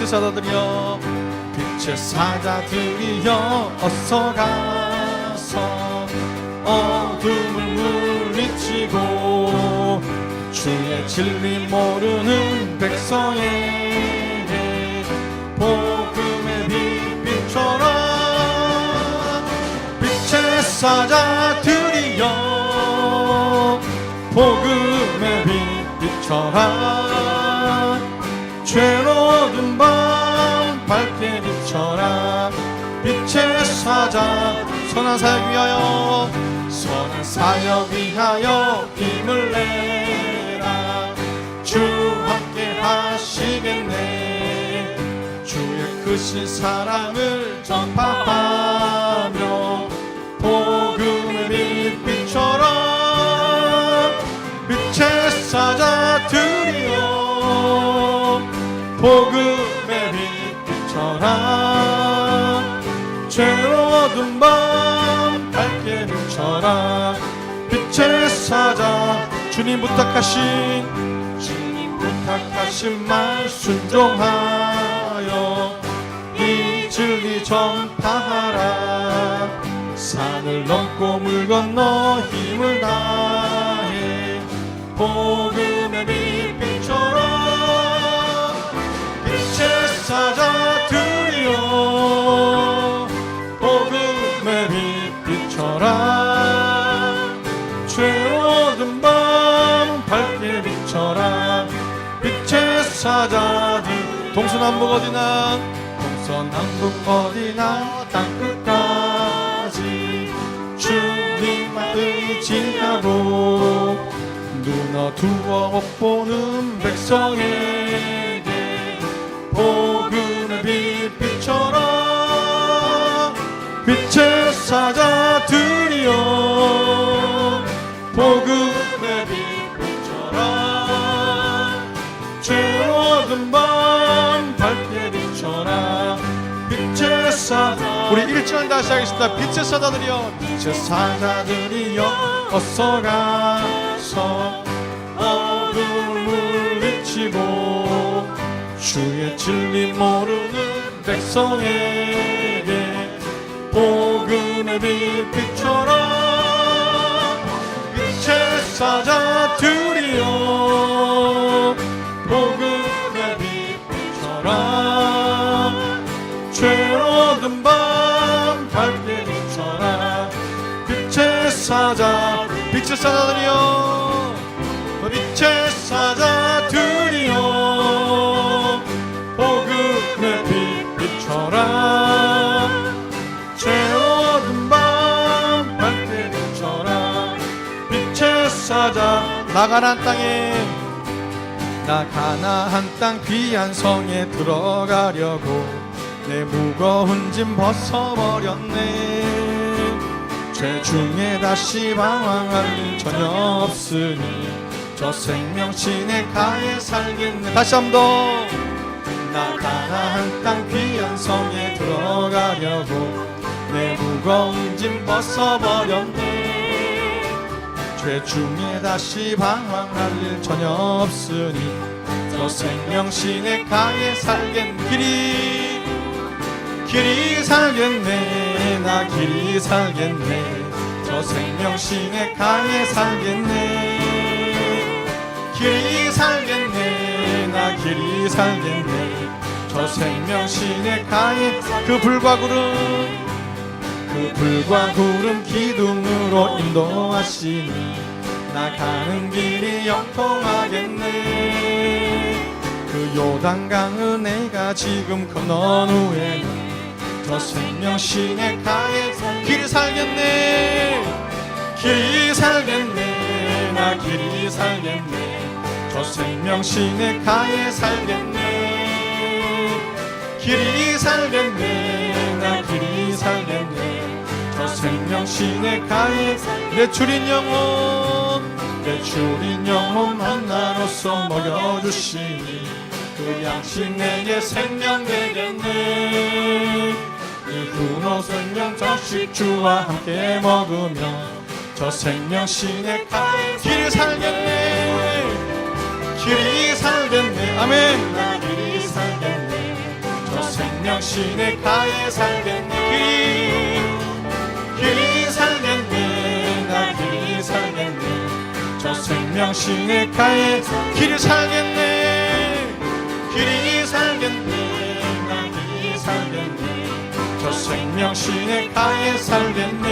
빛의 사자들이여, 빛의 사자들이여, 어서 가서 어둠을 물리치고 주의 진리 모르는 백성에게 복음의 빛 비춰라. 빛의 사자들이여, 복음의 빛 비춰라. 죄로운 밤 밝게 비춰라. 빛의 사자, 선한 사역 위하여, 선한 사역 위하여 힘을 내라. 주 함께 하시겠네. 주의 크신 사랑을 전파하며 복음의 빛 비춰라. 빛의 사자들이여, 복음의 빛 비춰라. 죄로운 밤 밝게 비춰라. 빛의 사자, 주님 부탁하신 말 순종하여 이 진리 전파하라. 산을 넘고 물 건너 힘을 다해 복음의 빛 비춰라. 빛의 사자들이여, 복음의 빛 비춰라. 죄로운 밤 밝게 비춰라. 빛의 사자들, 동서남북 어디나 땅끝까지 주님만 의지하고 눈어 두어 못 보는 백성에게 복음의 빛 비춰라. 빛의 사자들이여, 복음의 빛 비춰라. 죄로운 밤 밝게 비춰라. 빛의 사자, 우리 1절 다시 하겠습니다. 빛의 사자들이여, 빛의 사자들이여, 어서 가서 어둠을 물리치고 주의 진리 모르는 백성에게 복음의 빛 비춰라. 빛의 사자들이여, 복음의 빛 비춰라. 죄로운 밤 밝게 비춰라. 빛의 사자, 빛의 사자들이여, 빛의 사자들이여, 복음의 빛 비춰라. 죄로운 밤 밝게 비춰라. 빛의 사자, 나 가나안 땅 귀한 성에 들어가려고 내 무거운 짐 벗어버렸네. 죄 중에 다시 방황할 일 전혀 없으니 저 생명 시내가에 살겠네. 다시 한 번 더. 나 가나안 땅 귀한 성에 들어가려고 내 무거운 짐 벗어버렸네. 죄 중에 다시 방황할 일 전혀 없으니 저 생명 시내가에 살겠네. 길이 살겠네. 나 길이 살겠네. 저 생명 시내가에 살겠네. 길이 살겠네. 나 길이 살겠네. 저 생명 시내가에 그 불과 구름 기둥으로 인도하시니 나 가는 길이 영통하겠네. 그 요단강을 내가 지금 건넌 후에는 저 생명 시내가에 길이 살겠네. 길이 살겠네. 나 길이 살겠네. 저 생명 시내가에 살겠네. 길이 살겠네. 나 길이 살겠네. 저 생명 시내가에 내 주린 영혼 만나로서 먹여주시니 그 양식 내게 생명 되겠네. 그 후로 생명 자식 주와 함께 먹으며 저 생명 시내가에 길이 살겠네. 길이 살겠네. 아멘. 나 길이 살겠네. 생명 시내가에 살겠네. 길이 살겠네. 나 길이 살겠네. 저 생명 시내가에 길이 살겠네. 길이 살겠네. 나 길이 살겠네. 저 생명 시내가에 살겠네.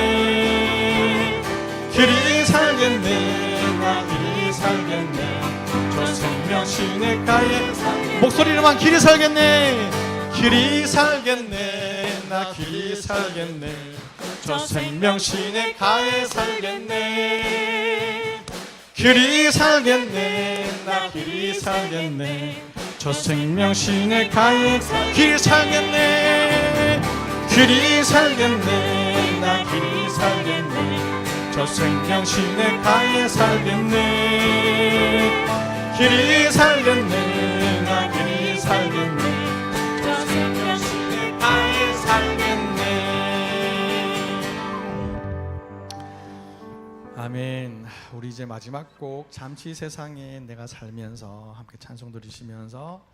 길이 살겠네. 나 길이 살겠네. 저 생명 시내가에 목소리로만 길이 살겠네. 길이 살겠네. 나 길이 살겠네. 저 생명 시내가에 살겠네. 길이 살겠네. 나 길이 살겠네. 저 생명 시내가에 길이 살겠네. 길이 살겠네. 나 길이 살겠네. 저 생명 시내가에 살겠네. 길이 살겠네. 나 길이 살겠네. 저 생명 시내가에 살겠네. 아멘. 우리 이제 마지막 곡 잠시 세상에 내가 살면서 함께 찬송 드리시면서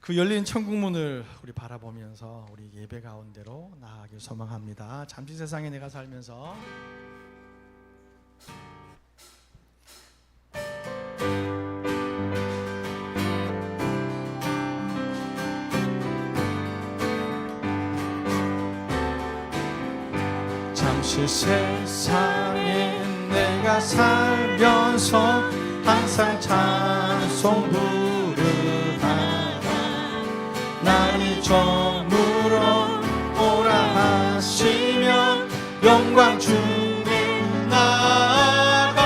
그 열린 천국문을 우리 바라보면서 우리 예배 가운데로 나아가길 소망합니다. 잠시 세상에 내가 살면서 잠시 세상에 내가 살면서 항상 찬송 부르다가 날이 저물어 오라 하시면 영광 중에 나아가리.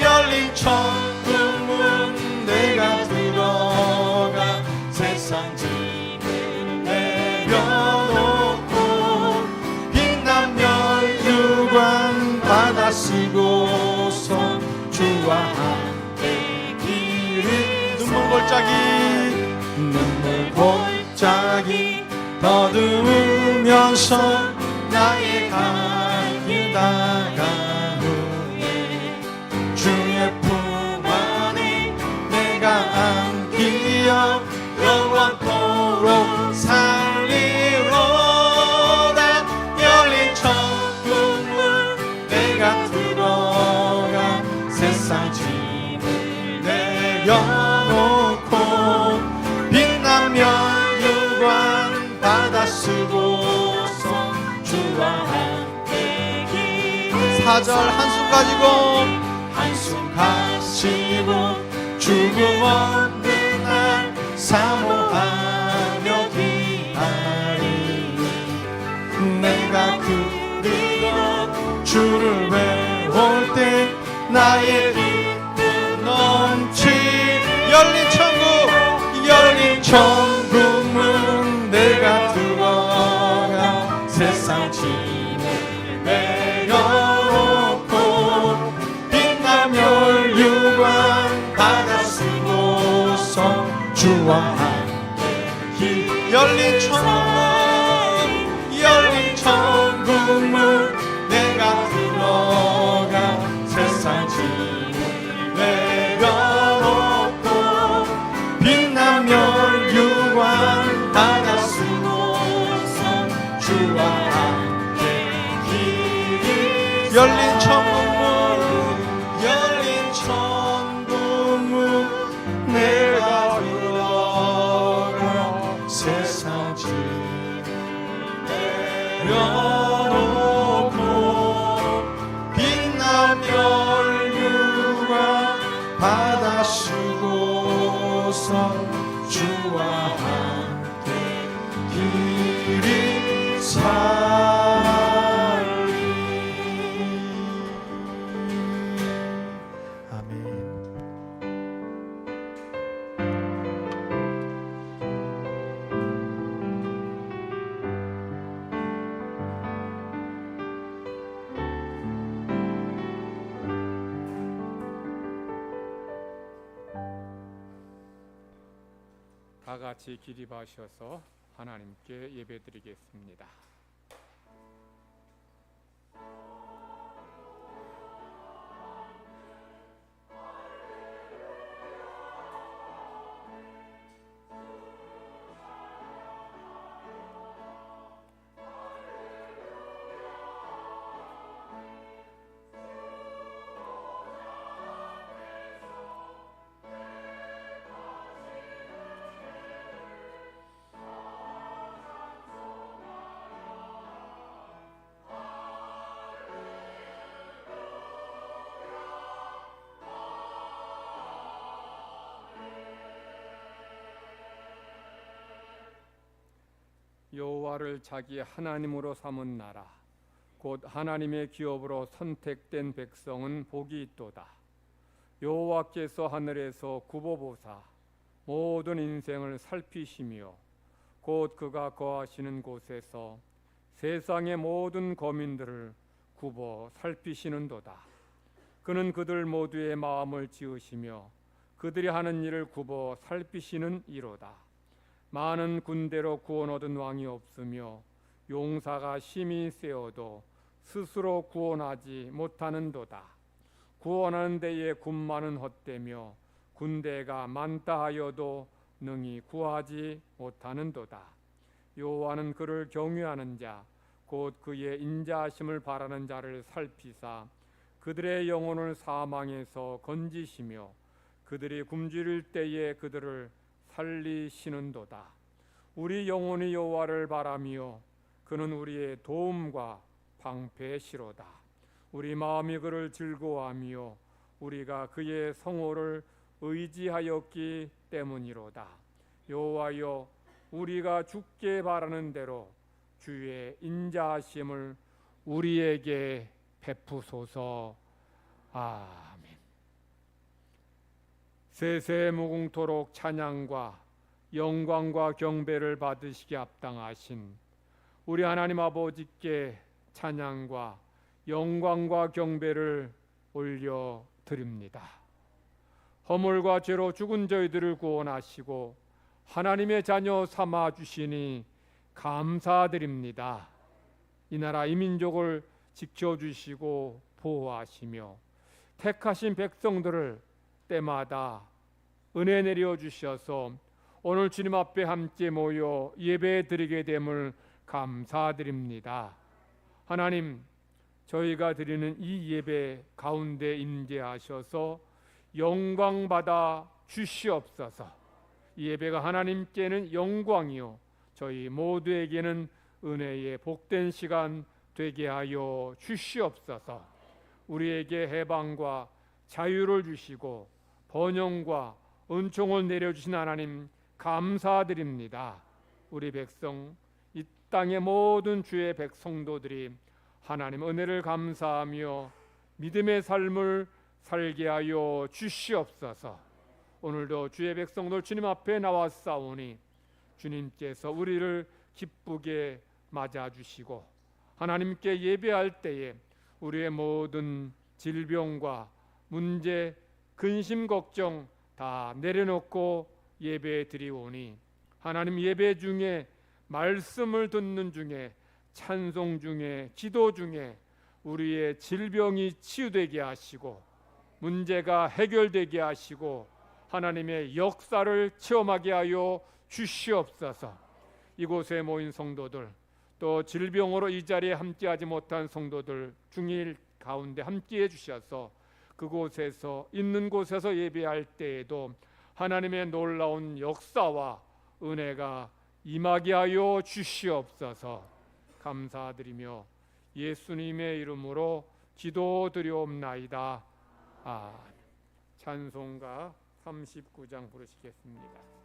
열린 천국문 내가 들어가 세상 짐을 내려놓고 빛난 면류관 받아 쓰고서 주와 함께 길을 눈물 골짜기 더듬으면서 나의 갈 길 다간 후에 주의 품 안에 내가 안기어 영원토록 살리로다. 열린 천국문 내가 들어가 세상 짐을 내려놓고 빛난 면류관 받아 쓰고서 주와 함께 길. 4절 한숨 가지고 죽음 없는 날 사모하며 기다리니 내가 그리고 주를 외울 때 나의 기쁨 넘치. 열린 천국문 내가 들어가 세상 짐을 내려놓고 빛난 면류관 받아 쓰고서 주와 함께 길. 열린 천국문 내가 들어가 세상 짐을 내려놓고 빛난 면류관 받아 쓰고서 주와 함께 길이. 열린 천국문 내가 들어가 세상 짐을 내려놓고 빛난 면류관 받아 쓰고서 주와 함께 길이 살리. 아멘. 다 같이 기립하셔서 하나님께 예배드리겠습니다. 여호와를 자기 하나님으로 삼은 나라 곧 하나님의 기업으로 선택된 백성은 복이 있도다. 여호와께서 하늘에서 굽어보사 모든 인생을 살피시며 곧 그가 거하시는 곳에서 세상의 모든 거민들을 굽어 살피시는도다. 그는 그들 모두의 마음을 지으시며 그들이 하는 일을 굽어 살피시는 이로다. 많은 군대로 구원 얻은 왕이 없으며 용사가 심히 세어도 스스로 구원하지 못하는도다. 구원하는 데에 군마는 헛되며 군대가 많다 하여도 능히 구하지 못하는도다. 여호와는 그를 경외하는 자 곧 그의 인자하심을 바라는 자를 살피사 그들의 영혼을 사망에서 건지시며 그들이 굶주릴 때에 그들을 살리시는도다. 우리 영혼이 여호와를 바라며 그는 우리의 도움과 방패시로다. 우리 마음이 그를 즐거워하며 우리가 그의 성호를 의지하였기 때문이로다. 여호와여, 우리가 주께 바라는 대로 주의 인자하심을 우리에게 베푸소서. 아멘. 세세무궁토록 찬양과 영광과 경배를 받으시기 합당하신 우리 하나님 아버지께 찬양과 영광과 경배를 올려드립니다. 허물과 죄로 죽은 저희들을 구원하시고 하나님의 자녀 삼아 주시니 감사드립니다. 이 나라 이 민족을 지켜주시고 보호하시며 택하신 백성들을 때마다 은혜 내려 주셔서 오늘 주님 앞에 함께 모여 예배 드리게 됨을 감사드립니다. 하나님, 저희가 드리는 이 예배 가운데 임재하셔서 영광 받아 주시옵소서. 이 예배가 하나님께는 영광이요 저희 모두에게는 은혜의 복된 시간 되게 하여 주시옵소서. 우리에게 해방과 자유를 주시고 번영과 은총을 내려주신 하나님 감사드립니다. 우리 백성, 이 땅의 모든 주의 백성도들이 하나님 은혜를 감사하며 믿음의 삶을 살게 하여 주시옵소서. 오늘도 주의 백성들 주님 앞에 나왔사오니 주님께서 우리를 기쁘게 맞아주시고 하나님께 예배할 때에 우리의 모든 질병과 문제, 근심, 걱정 다 내려놓고 예배 드리오니 하나님 예배 중에 말씀을 듣는 중에 찬송 중에 기도 중에 우리의 질병이 치유되게 하시고 문제가 해결되게 하시고 하나님의 역사를 체험하게 하여 주시옵소서. 이곳에 모인 성도들 또 질병으로 이 자리에 함께하지 못한 성도들 중일 가운데 함께해 주셔서 그곳에서 있는 곳에서 예배할 때에도 하나님의 놀라운 역사와 은혜가 임하게 하여 주시옵소서. 감사드리며 예수님의 이름으로 기도드리옵나이다. 찬송가 39장 부르시겠습니다.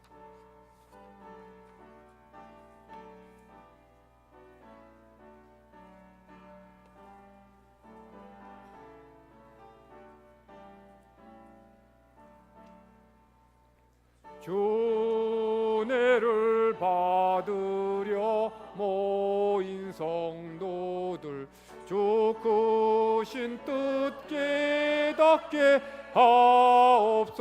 주 은혜를 받으려 모인 성도들 주 크신 뜻 깨닫게 하옵소서.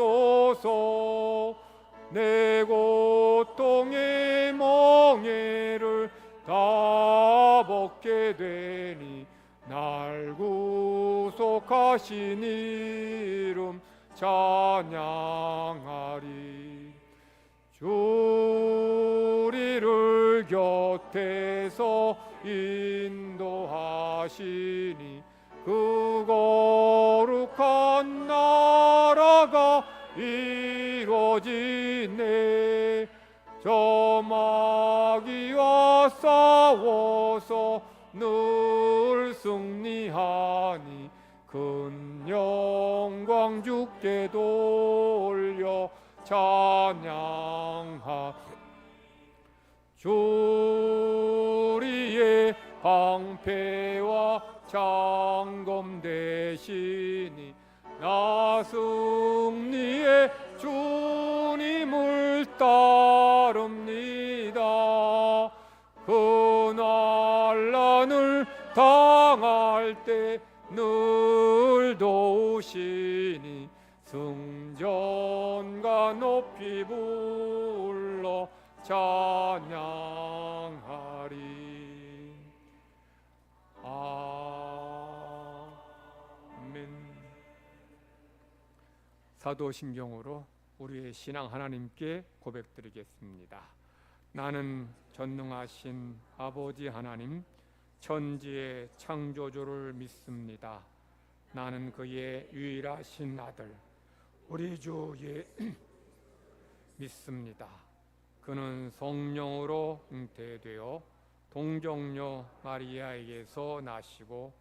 내 고통의 멍에를 다 벗게 되니 날 구속하신 이름 찬양하리. 우리를 곁에서 인도하시니 그 거룩한 나라가 이루어지네. 저 마귀와 싸워서 늘 승리하니 큰 영광 주께 돌려 찬양하. 주 방패와 창검 되시니 나 승리의 주님을 따릅니다. 그날란을 당할 때 늘 도우시니 승전가 높이 불러 찬양하리. 아멘. 사도신경으로 우리의 신앙 하나님께 고백드리겠습니다. 나는 전능하신 아버지 하나님, 천지의 창조주를 믿습니다. 나는 그의 유일하신 아들 우리 주 믿습니다. 그는 성령으로 잉태되어 동정녀 마리아에게서 나시고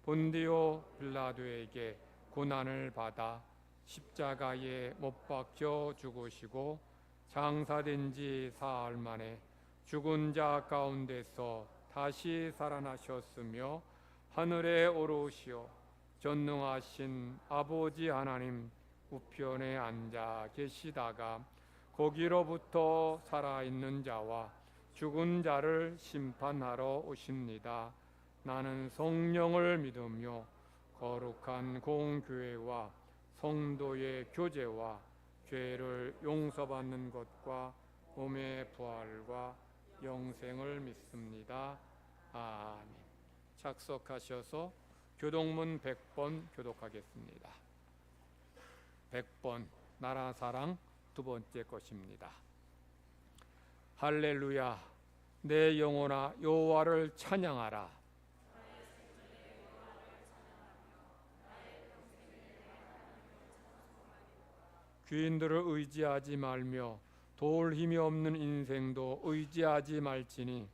본디오 빌라도에게 고난을 받아 십자가에 못 박혀 죽으시고 장사된 지 사흘 만에 죽은 자 가운데서 다시 살아나셨으며 하늘에 오르시어 전능하신 아버지 하나님 우편에 앉아 계시다가 거기로부터 살아있는 자와 죽은 자를 심판하러 오십니다. 나는 성령을 믿으며 거룩한 공교회와 성도의 교제와 죄를 용서받는 것과 몸의 부활과 영생을 믿습니다. 아멘. 착석하셔서 교동문 100번 교독하겠습니다. 100번 나라사랑 두 번째 것입니다. 할렐루야, 내 영혼아 여호와를 찬양하라. 귀인들을 의지하지 말며 도울 힘이 없는 인생도 의지하지 말지니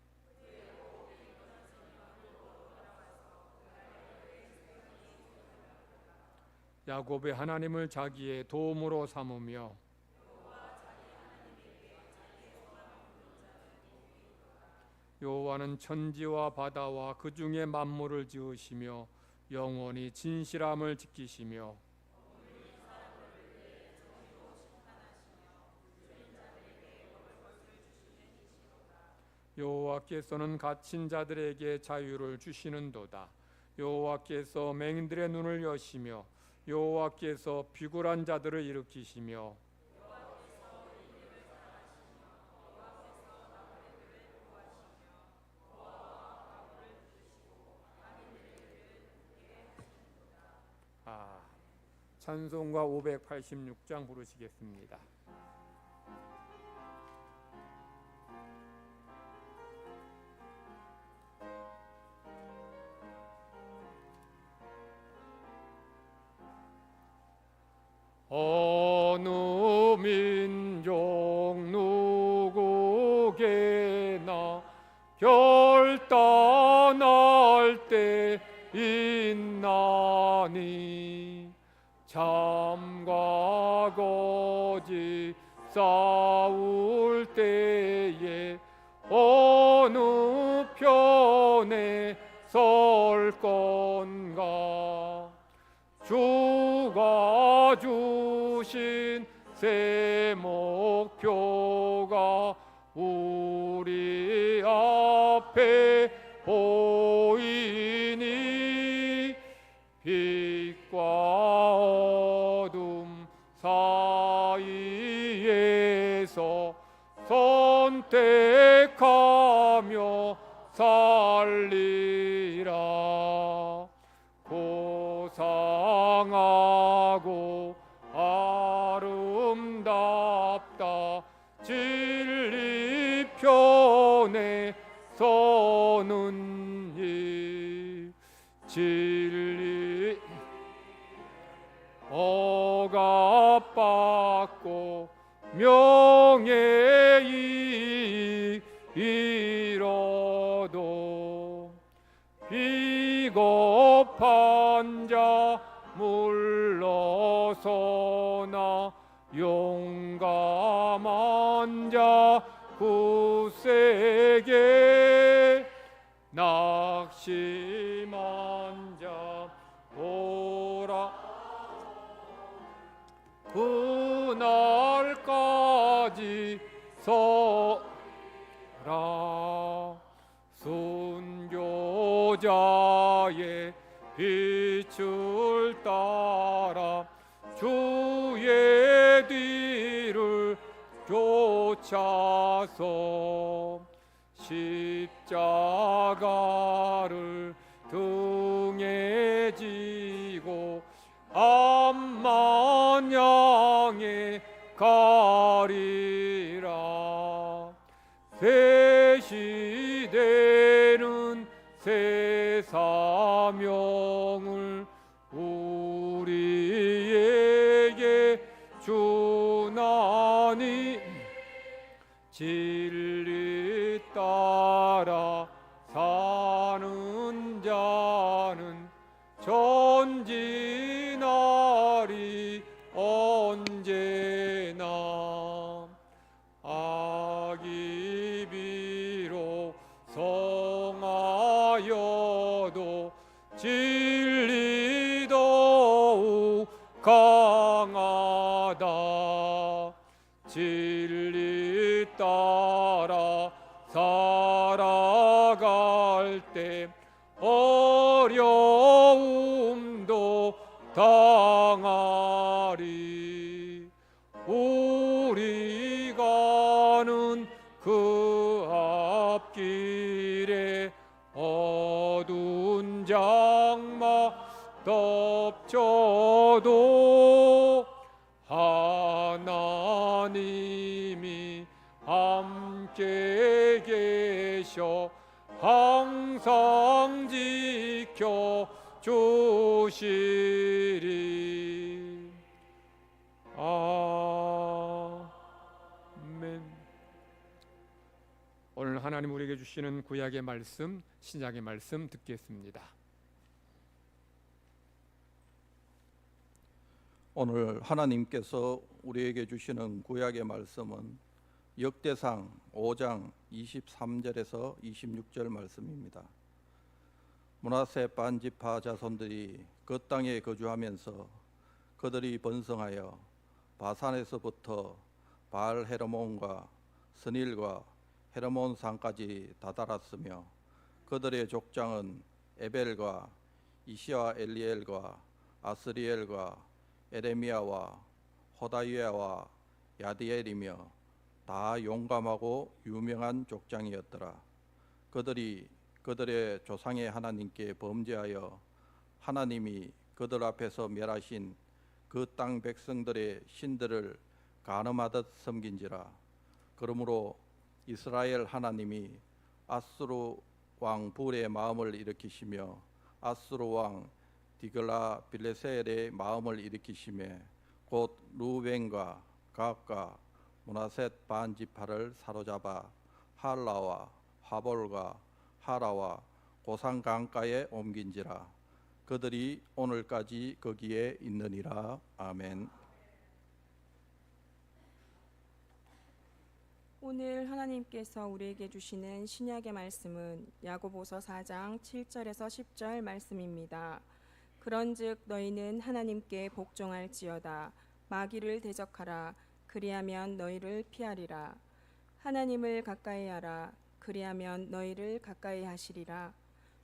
야곱의 하나님을 자기의 도움으로 삼으며 여호와는 천지와 바다와 그 중에 만물을 지으시며 영원히 진실함을 지키시며 여호와께서는 갇힌 자들에게 자유를 주시는도다. 여호와께서 맹인들의 눈을 여시며 여호와께서 비굴한 자들을 일으키시며 찬송가 586장 부르시겠습니다. 어느 민족 누구게나 결단할 때 있나니 참과 거짓 싸울 때에 어느 편에 설 건가. 주가 주신 새 목표가 우리 앞에 보이니 빛과 어둠 사이에서 선택하며 살리라. 고상하고 아름답다 진리 편에 서는 일. 진리 억압받고 명예이익 잃어도 비겁한 자 물러서나 용감한 자 굳세게 낙심한 자 오라 그날까지 서라 순교자의 빛을 따라 주의 뒤를 쫓아서 십자가를 등에 지고 암만 향해 가리라 새 시대는 새 사명을 우리에게 주나니 진리 따라 사는 자는 전진하리 언제나 악이 비록 성하여도 진리 더욱 강하다 진리 따라 살아갈 때 어려움도 당하리 우리 가는 그 앞길에 어두운 장막 덮쳐도 하나님이 함께 계셔 항상 지켜 주시리. 아멘. 오늘 하나님 우리에게 주시는 구약의 말씀, 신약의 말씀 듣겠습니다. 오늘 하나님께서 우리에게 주시는 구약의 말씀은 역대상 5장 23절에서 26절 말씀입니다. 므낫세 반지파 자손들이 그 땅에 거주하면서 그들이 번성하여 바산에서부터 바알 헤르몬과 스닐과 헤르몬 산까지 다다랐으며 그들의 족장은 에벨과 이시와 엘리엘과 아스리엘과 에레미야와 호다위야와 야디엘이며 다 용감하고 유명한 족장이었더라. 그들이 그들의 조상의 하나님께 범죄하여 하나님이 그들 앞에서 멸하신 그 땅 백성들의 신들을 간음하듯 섬긴지라. 그러므로 이스라엘 하나님이 아수르 왕 불의 마음을 일으키시며 아수르 왕 디글라 빌레셀의 마음을 일으키시며 곧 루벤과 갓과 므낫셋 반지파를 사로잡아 할라와 하볼과 하라와 고산 강가에 옮긴지라. 그들이 오늘까지 거기에 있느니라. 아멘. 오늘 하나님께서 우리에게 주시는 신약의 말씀은 야고보서 4장 7절에서 10절 말씀입니다. 그런즉 너희는 하나님께 복종할지어다. 마귀를 대적하라. 그리하면 너희를 피하리라. 하나님을 가까이하라. 그리하면 너희를 가까이 하시리라.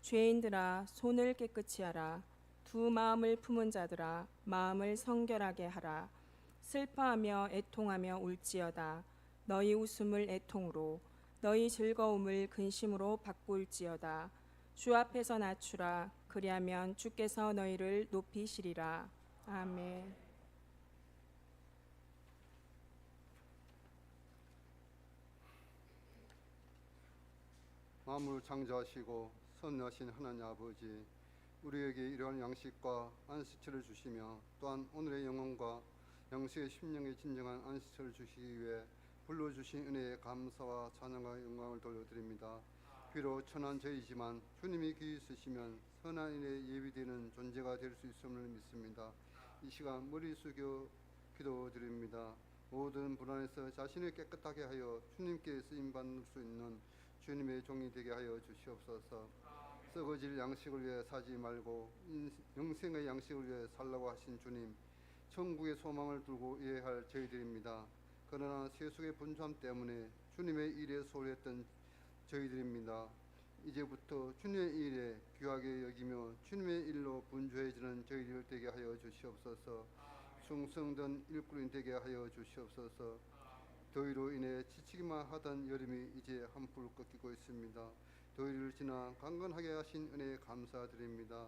죄인들아 손을 깨끗이 하라. 두 마음을 품은 자들아 마음을 성결하게 하라. 슬퍼하며 애통하며 울지어다. 너희 웃음을 애통으로 너희 즐거움을 근심으로 바꿀지어다. 주 앞에서 낮추라. 그리하면 주께서 너희를 높이시리라. 아멘. 만물을 창조하시고 선하신 하나님 아버지, 우리에게 이러한 양식과 안식처를 주시며 또한 오늘의 영혼과 양식의 심령의 진정한 안식처를 주시기 위해 불러주신 은혜에 감사와 찬양과 영광을 돌려드립니다. 비록 천한 저희지만 주님이 귀히 쓰시면 선한 일에 예비되는 존재가 될 수 있음을 믿습니다. 이 시간 머리 숙여 기도드립니다. 모든 불안에서 자신을 깨끗하게 하여 주님께 쓰임받을 수 있는 주님의 종이 되게 하여 주시옵소서. 썩어질 양식을 위해 사지 말고 영생의 양식을 위해 살라고 하신 주님, 천국의 소망을 두고 이해할 저희들입니다. 그러나 세속의 분주함 때문에 주님의 일에 소홀했던 저희들입니다. 이제부터 주님의 일에 귀하게 여기며 주님의 일로 분주해지는 저희들 되게 하여 주시옵소서. 충성된 일꾼이 되게 하여 주시옵소서. 더위로 인해 지치기만 하던 여름이 이제 한풀 꺾이고 있습니다. 더위를 지나 강건하게 하신 은혜에 감사드립니다.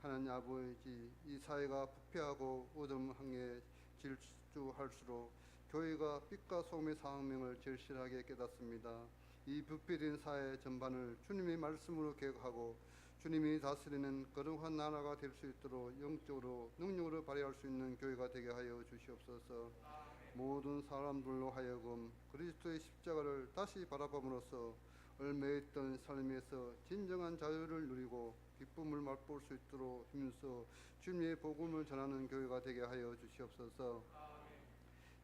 하나님 아버지, 이 사회가 부패하고 어둠 항해 질주할수록 교회가 빛과 소금의 사명을 절실하게 깨닫습니다. 이 부패된 사회 전반을 주님의 말씀으로 개혁하고 주님이 다스리는 거룩한 나라가 될 수 있도록 영적으로 능력으로 발휘할 수 있는 교회가 되게 하여 주시옵소서. 모든 사람들로 하여금 그리스도의 십자가를 다시 바라봄으로써 얽매였던 삶에서 진정한 자유를 누리고 기쁨을 맛볼 수 있도록 힘써 주님의 복음을 전하는 교회가 되게 하여 주시옵소서.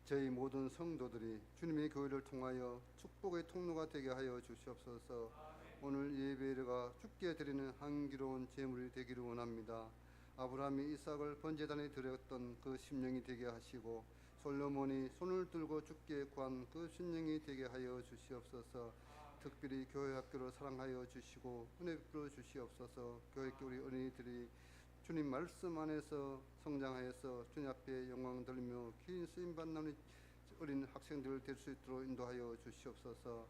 저희 모든 성도들이 주님의 교회를 통하여 축복의 통로가 되게 하여 주시옵소서. 오늘 예배가 주께 드리는 향기로운 제물이 되기를 원합니다. 아브라함이 이삭을 번제단에 드렸던 그 심령이 되게 하시고 솔로몬이 손을 들고 주께 구한 그 심령이 되게 하여 주시옵소서. 특별히 교회 학교를 사랑하여 주시고 은혜 베풀어 주시옵소서. 교회 우리 어린이들이 주님 말씀 안에서 성장하여서 주님 앞에 영광 돌리며 긴 쓰임 받는 어린 학생들 될 수 있도록 인도하여 주시옵소서.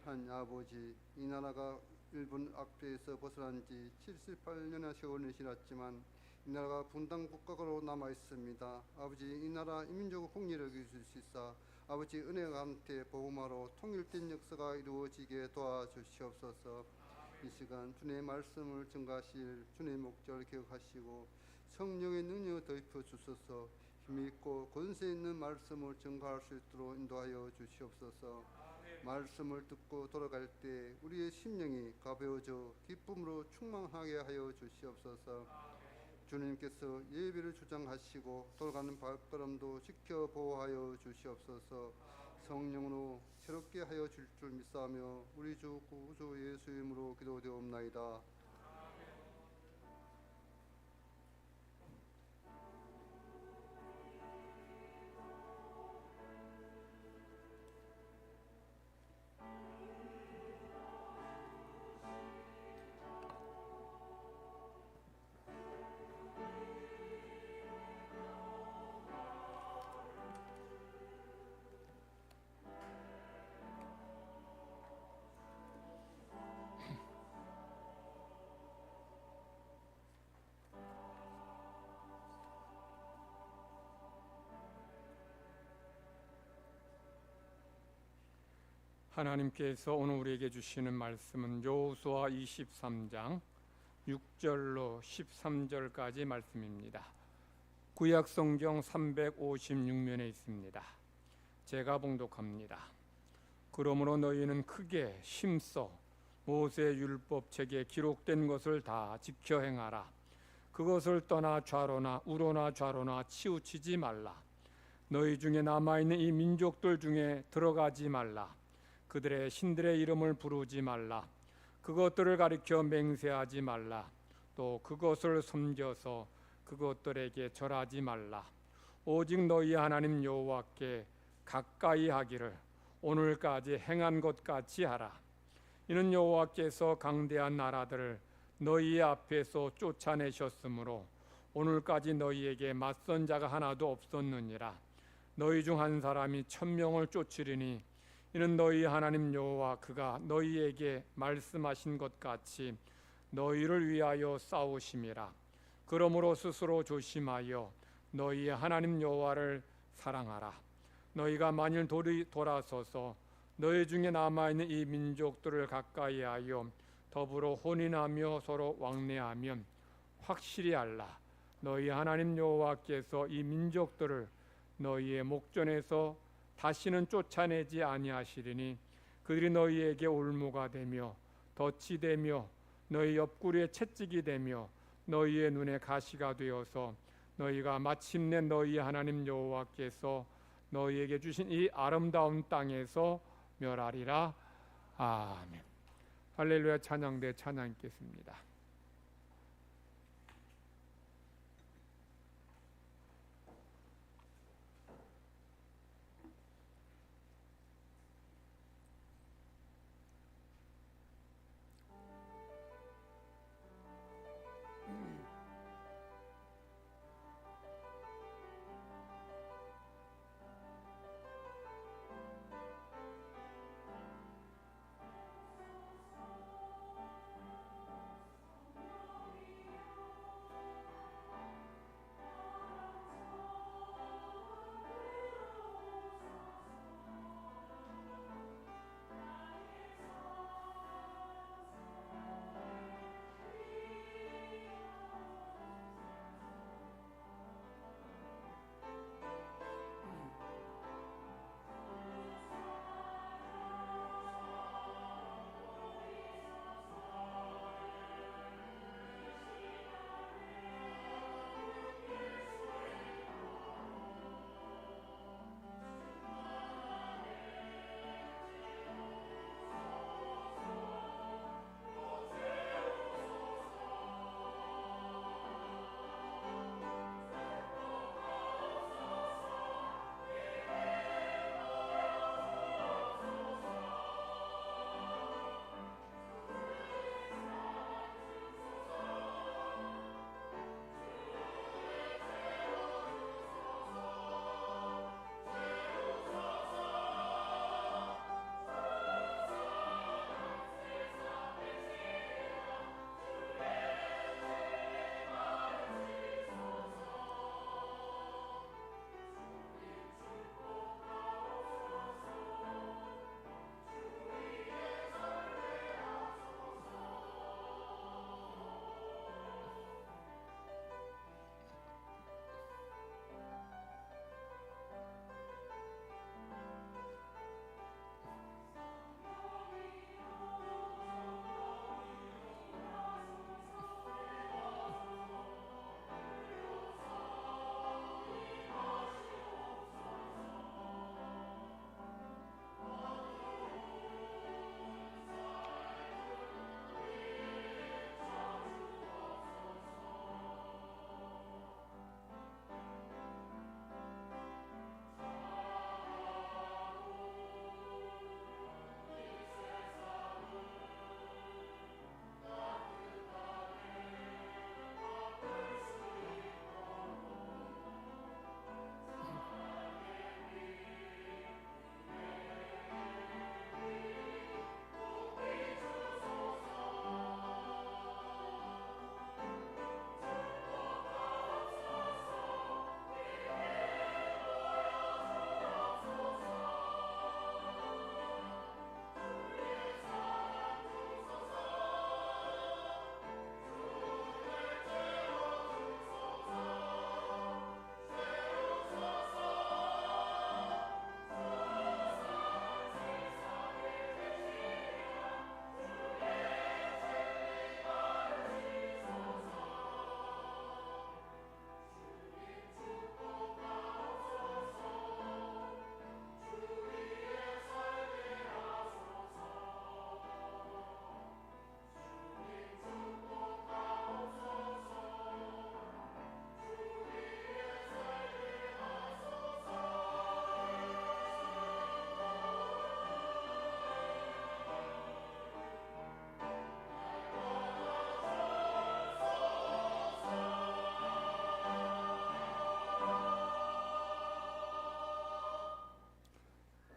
하나님 아버지, 이 나라가 일본 악대에서 벗어난 지 78년의 세월이 지났지만 이 나라가 분단 국가로 남아 있습니다. 아버지, 이 나라 이민족 공의를 주시사 아버지 은혜가 함께 복음화로 통일된 역사가 이루어지게 도와주시옵소서. 이 시간 주님의 말씀을 증거하실 주님의 목적을 기억하시고 성령의 능력을 더입혀 주소서. 힘있고 권세 있는 말씀을 증거할 수 있도록 인도하여 주시옵소서. 말씀을 듣고 돌아갈 때 우리의 심령이 가벼워져 기쁨으로 충만하게 하여 주시옵소서. 주님께서 예배를 주장하시고 돌아가는 발걸음도 지켜 보호하여 주시옵소서. 성령으로 새롭게 하여 줄 줄 믿사오며 우리 주 구주 예수 이름으로 기도되옵나이다. 하나님께서 오늘 우리에게 주시는 말씀은 여호수아 23장 6절로 13절까지 말씀입니다. 구약 성경 356면에 있습니다. 제가 봉독합니다. 그러므로 너희는 크게 힘써 모세 율법책에 기록된 것을 다 지켜 행하라. 그것을 떠나 좌로나 우로나 좌로나 치우치지 말라. 너희 중에 남아있는 이 민족들 중에 들어가지 말라. 그들의 신들의 이름을 부르지 말라. 그것들을 가리켜 맹세하지 말라. 또 그것을 섬겨서 그것들에게 절하지 말라. 오직 너희 하나님 여호와께 가까이 하기를 오늘까지 행한 것 같이 하라. 이는 여호와께서 강대한 나라들을 너희 앞에서 쫓아내셨으므로 오늘까지 너희에게 맞선 자가 하나도 없었느니라. 너희 중 한 사람이 1000명을 쫓으리니 이는 너희 하나님 여호와 그가 너희에게 말씀하신 것 같이 너희를 위하여 싸우심이라. 그러므로 스스로 조심하여 너희 하나님 여호와를 사랑하라. 너희가 만일 돌아서서 너희 중에 남아있는 이 민족들을 가까이하여 더불어 혼인하며 서로 왕래하면 확실히 알라. 너희 하나님 여호와께서 이 민족들을 너희의 목전에서 다시는 쫓아내지 아니하시리니 그들이 너희에게 올무가 되며 덫이 되며 너희 옆구리에 채찍이 되며 너희의 눈에 가시가 되어서 너희가 마침내 너희 하나님 여호와께서 너희에게 주신 이 아름다운 땅에서 멸하리라. 아멘. 할렐루야 찬양대 찬양 있겠습니다.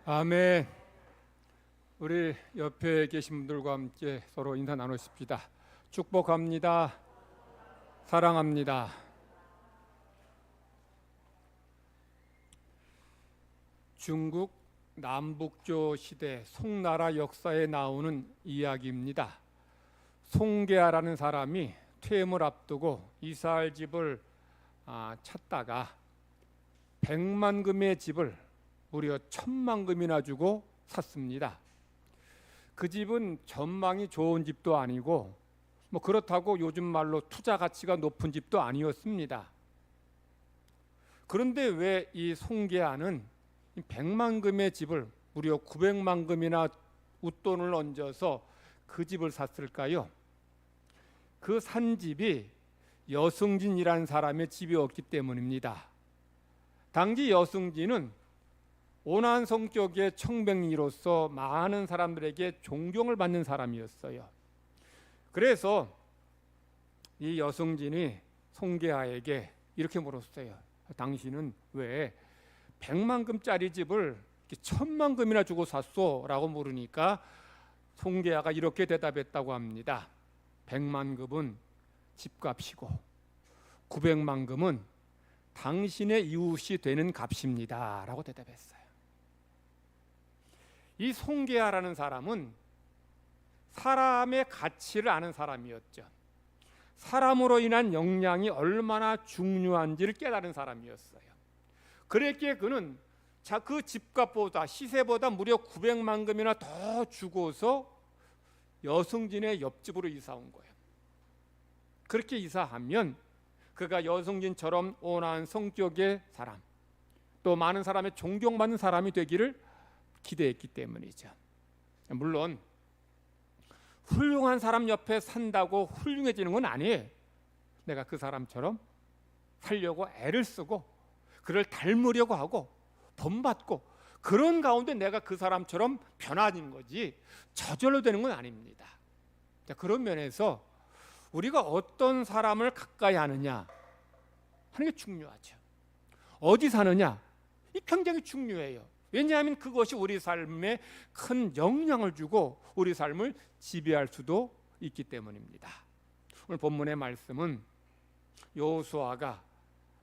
아멘. 우리 옆에 계신 분들과 함께 서로 인사 나누십시다. 축복합니다. 사랑합니다. 중국 남북조 시대 송나라 역사에 나오는 이야기입니다. 송계하라는 사람이 퇴임을 앞두고 이사할 집을 찾다가 100만 금의 집을 무려 1000만 금이나 주고 샀습니다. 그 집은 전망이 좋은 집도 아니고 그렇다고 요즘 말로 투자 가치가 높은 집도 아니었습니다. 그런데 왜 이 송계하는 100만 금의 집을 무려 900만 금이나 웃돈을 얹어서 그 집을 샀을까요? 그 산 집이 여승진이라는 사람의 집이었기 때문입니다. 당시 여승진은 온화한 성격의 청백리로서 많은 사람들에게 존경을 받는 사람이었어요. 그래서 이 여승진이 송계하에게 이렇게 물었어요. 당신은 왜 100만 금짜리 집을 1000만 금이나 주고 샀소? 라고 물으니까 송계하가 이렇게 대답했다고 합니다. 100만 금은 집값이고 900만 금은 당신의 이웃이 되는 값입니다. 라고 대답했어요. 이 송계하라는 사람은 사람의 가치를 아는 사람이었죠. 사람으로 인한 영향이 얼마나 중요한지를 깨달은 사람이었어요. 그랬기에 그는 그 집값보다 시세보다 무려 900만 금이나 더 주고서 여승진의 옆집으로 이사 온 거예요. 그렇게 이사하면 그가 여승진처럼 온화한 성격의 사람, 또 많은 사람의 존경받는 사람이 되기를 기대했기 때문이죠. 물론 훌륭한 사람 옆에 산다고 훌륭해지는 건 아니에요. 내가 그 사람처럼 살려고 애를 쓰고 그를 닮으려고 하고 본받고 그런 가운데 내가 그 사람처럼 변화하는 거지 저절로 되는 건 아닙니다. 자, 그런 면에서 우리가 어떤 사람을 가까이 하느냐 하는 게 중요하죠. 어디 사느냐 이 굉장히 중요해요. 왜냐하면 그것이 우리 삶에 큰 영향을 주고 우리 삶을 지배할 수도 있기 때문입니다. 오늘 본문의 말씀은 여호수아가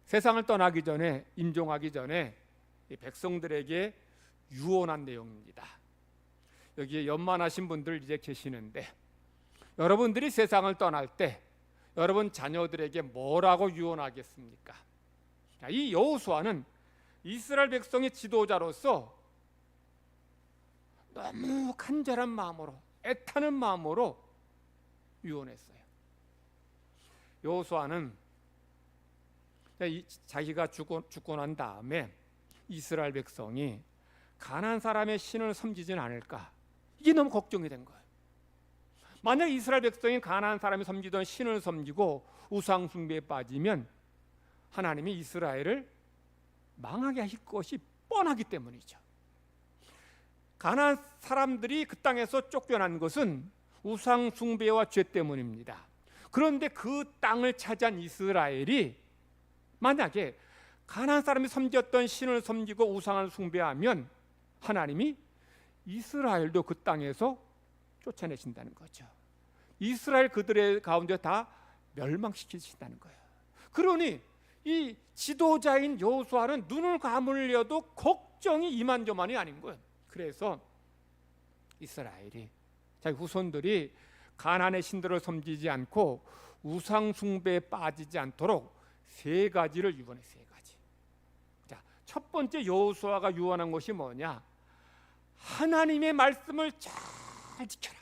세상을 떠나기 전에 임종하기 전에 이 백성들에게 유언한 내용입니다. 여기에 연만하신 분들 이제 계시는데 여러분들이 세상을 떠날 때 여러분 자녀들에게 뭐라고 유언하겠습니까? 이 여호수아는 이스라엘 백성의 지도자로서 너무 간절한 마음으로 애타는 마음으로 유언했어요. 여호수아는 자기가 죽고 난 다음에 이스라엘 백성이 가나안 사람의 신을 섬기지는 않을까 이게 너무 걱정이 된 거예요. 만약 이스라엘 백성이 가나안 사람이 섬기던 신을 섬기고 우상 숭배에 빠지면 하나님이 이스라엘을 망하게 하실 것이 뻔하기 때문이죠. 가나안 사람들이 그 땅에서 쫓겨난 것은 우상 숭배와 죄 때문입니다. 그런데 그 땅을 차지한 이스라엘이 만약에 가나안 사람이 섬겼던 신을 섬기고 우상을 숭배하면 하나님이 이스라엘도 그 땅에서 쫓아내신다는 거죠. 이스라엘 그들의 가운데 다 멸망시키신다는 거예요. 그러니 이 지도자인 여호수아는 눈을 감으려도 걱정이 이만저만이 아닌 거예요. 그래서 이스라엘이 자기 후손들이 가나안의 신들을 섬기지 않고 우상 숭배에 빠지지 않도록 세 가지를 유언해. 세 가지. 자, 첫 번째 여호수아가 유언한 것이 뭐냐? 하나님의 말씀을 잘 지켜라.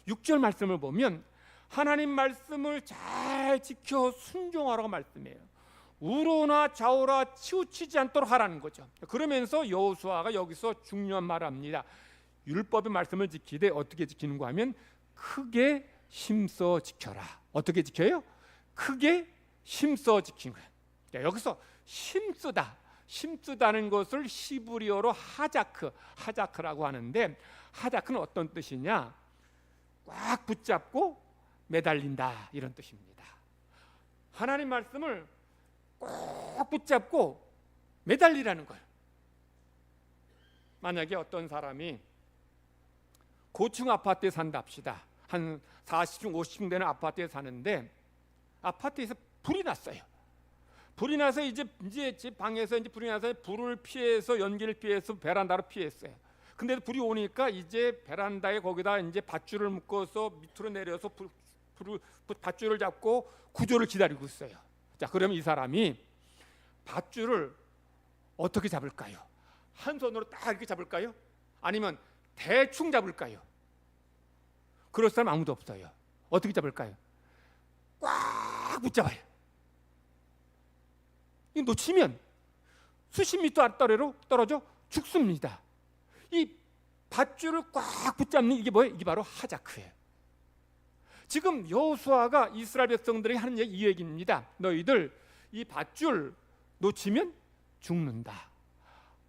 6절 말씀을 보면 하나님 말씀을 잘 지켜 순종하라고 말씀해요. 우로나 좌우라 치우치지 않도록 하라는 거죠. 그러면서 여호수아가 여기서 중요한 말을 합니다. 율법의 말씀을 지키되 어떻게 지키는가 하면 크게 힘써 지켜라. 어떻게 지켜요? 크게 힘써 지키는 거예요. 여기서 힘쓰다는 것을 히브리어로 하자크라고 하는데 하자크는 어떤 뜻이냐? 꽉 붙잡고 매달린다 이런 뜻입니다. 하나님 말씀을 꼭 붙잡고 매달리라는 거예요. 만약에 어떤 사람이 고층 아파트에 산다 합시다. 한 40층 50층 되는 아파트에 사는데 아파트에서 불이 났어요. 불이 나서 이제 제 방에서 이제 불이 나서 불을 피해서 연기를 피해서 베란다로 피했어요. 근데 불이 오니까 이제 베란다에 거기다 이제 밧줄을 묶어서 밑으로 내려서 밧줄을 잡고 구조를 기다리고 있어요. 자, 그러면 이 사람이 밧줄을 어떻게 잡을까요? 한 손으로 딱 이렇게 잡을까요? 아니면 대충 잡을까요? 그럴 사람 아무도 없어요. 어떻게 잡을까요? 꽉 붙잡아요. 이 놓치면 수십 미터 아래로 떨어져 죽습니다. 이 밧줄을 꽉 붙잡는 이게 뭐예요? 이게 바로 하자크예요. 지금 여호수아가 이스라엘 백성들에게 하는 얘기 이 얘기입니다. 너희들 이 밧줄 놓치면 죽는다.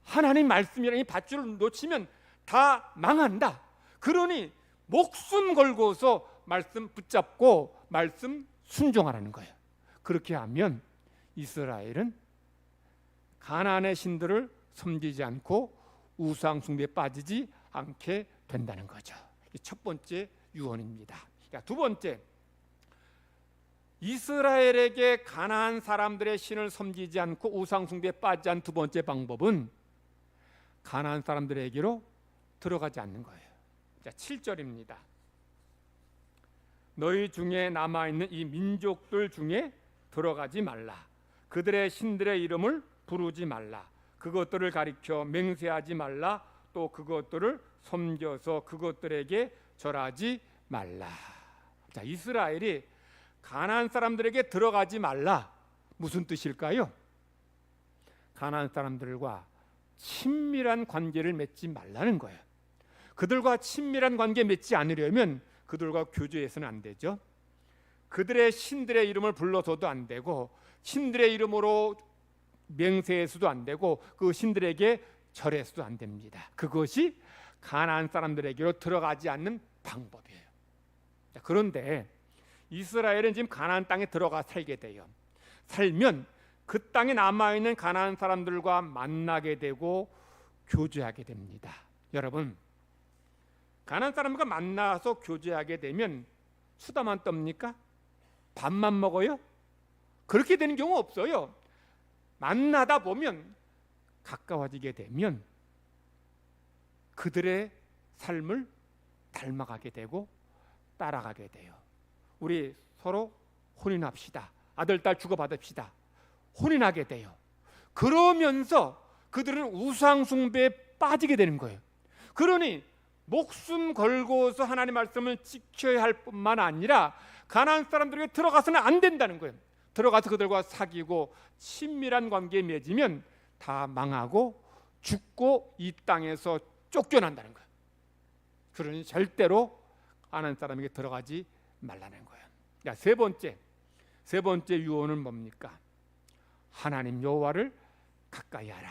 하나님 말씀이라는 이 밧줄을 놓치면 다 망한다. 그러니 목숨 걸고서 말씀 붙잡고 말씀 순종하라는 거예요. 그렇게 하면 이스라엘은 가나안의 신들을 섬기지 않고 우상 숭배에 빠지지 않게 된다는 거죠. 이게 첫 번째 유언입니다. 두 번째, 이스라엘에게 가나안 사람들의 신을 섬기지 않고 우상 숭배에 빠지지 않은 두 번째 방법은 가나안 사람들에게로 들어가지 않는 거예요. 자, 7절입니다. 너희 중에 남아있는 이 민족들 중에 들어가지 말라. 그들의 신들의 이름을 부르지 말라. 그것들을 가리켜 맹세하지 말라. 또 그것들을 섬겨서 그것들에게 절하지 말라. 자, 이스라엘이 가나안 사람들에게 들어가지 말라. 무슨 뜻일까요? 가나안 사람들과 친밀한 관계를 맺지 말라는 거예요. 그들과 친밀한 관계 맺지 않으려면 그들과 교제해서는 안 되죠. 그들의 신들의 이름을 불러서도 안 되고 신들의 이름으로 맹세해서도 안 되고 그 신들에게 절해서도 안 됩니다. 그것이 가나안 사람들에게로 들어가지 않는 방법이에요. 자, 그런데 이스라엘은 지금 가나안 땅에 들어가 살게 돼요. 살면 그 땅에 남아있는 가나안 사람들과 만나게 되고 교제하게 됩니다. 여러분, 가나안 사람과 만나서 교제하게 되면 수다만 떱니까? 밥만 먹어요? 그렇게 되는 경우 없어요. 만나다 보면 가까워지게 되면 그들의 삶을 닮아가게 되고 따라가게 돼요. 우리 서로 혼인합시다. 아들, 딸 주고받읍시다. 혼인하게 돼요. 그러면서 그들은 우상 숭배에 빠지게 되는 거예요. 그러니 목숨 걸고서 하나님의 말씀을 지켜야 할 뿐만 아니라 가나안 사람들에게 들어가서는 안 된다는 거예요. 들어가서 그들과 사귀고 친밀한 관계에 맺으면 다 망하고 죽고 이 땅에서 쫓겨난다는 거예요. 그러니 절대로 가나안 사람에게 들어가지 말라는 거예요. 자, 세 번째 유언은 뭡니까? 하나님 여호와를 가까이 하라.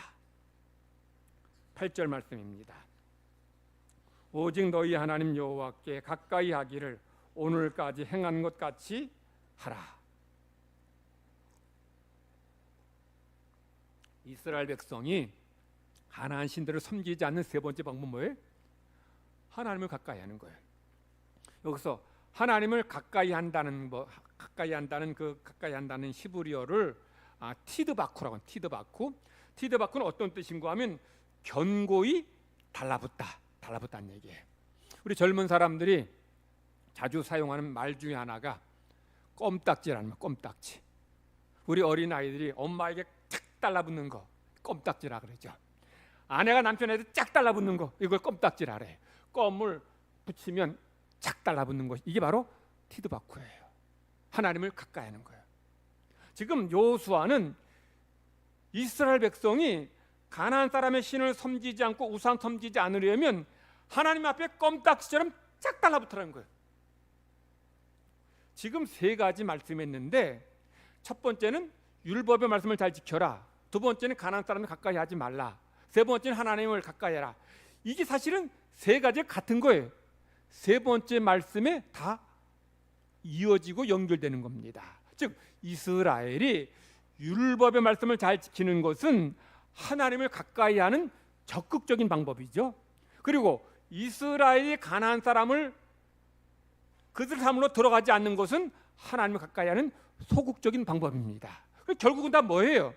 8절 말씀입니다. 오직 너희 하나님 여호와께 가까이 하기를 오늘까지 행한 것 같이 하라. 이스라엘 백성이 가나안 신들을 섬기지 않는 세 번째 방법은 뭐예요? 하나님을 가까이 하는 거예요. 여기서 하나님을 가까이 한다는 가까이 한다는 히브리어를 티드바쿠라고 합니다. 티드바쿠는 어떤 뜻인가 하면 견고히 달라붙다는 얘기예요. 우리 젊은 사람들이 자주 사용하는 말 중에 하나가 껌딱지라는 말, 껌딱지. 우리 어린 아이들이 엄마에게 탁 달라붙는 거 껌딱지라 그러죠. 아내가 남편한테 쫙 달라붙는 거 이걸 껌딱지라 그래요. 껌을 붙이면 착 달라붙는 것, 이게 바로 티드바쿠예요. 하나님을 가까이 하는 거예요. 지금 여호수아는 이스라엘 백성이 가나안 사람의 신을 섬기지 않고 우상 섬기지 않으려면 하나님 앞에 껌딱지처럼 쫙 달라붙으라는 거예요. 지금 세 가지 말씀했는데 첫 번째는 율법의 말씀을 잘 지켜라. 두 번째는 가나안 사람을 가까이 하지 말라. 세 번째는 하나님을 가까이 해라. 이게 사실은 세 가지 같은 거예요. 세 번째 말씀에 다 이어지고 연결되는 겁니다. 즉 이스라엘이 율법의 말씀을 잘 지키는 것은 하나님을 가까이 하는 적극적인 방법이죠. 그리고 이스라엘이 가나안 사람을 그들 삶으로 들어가지 않는 것은 하나님을 가까이 하는 소극적인 방법입니다. 결국은 다 뭐예요?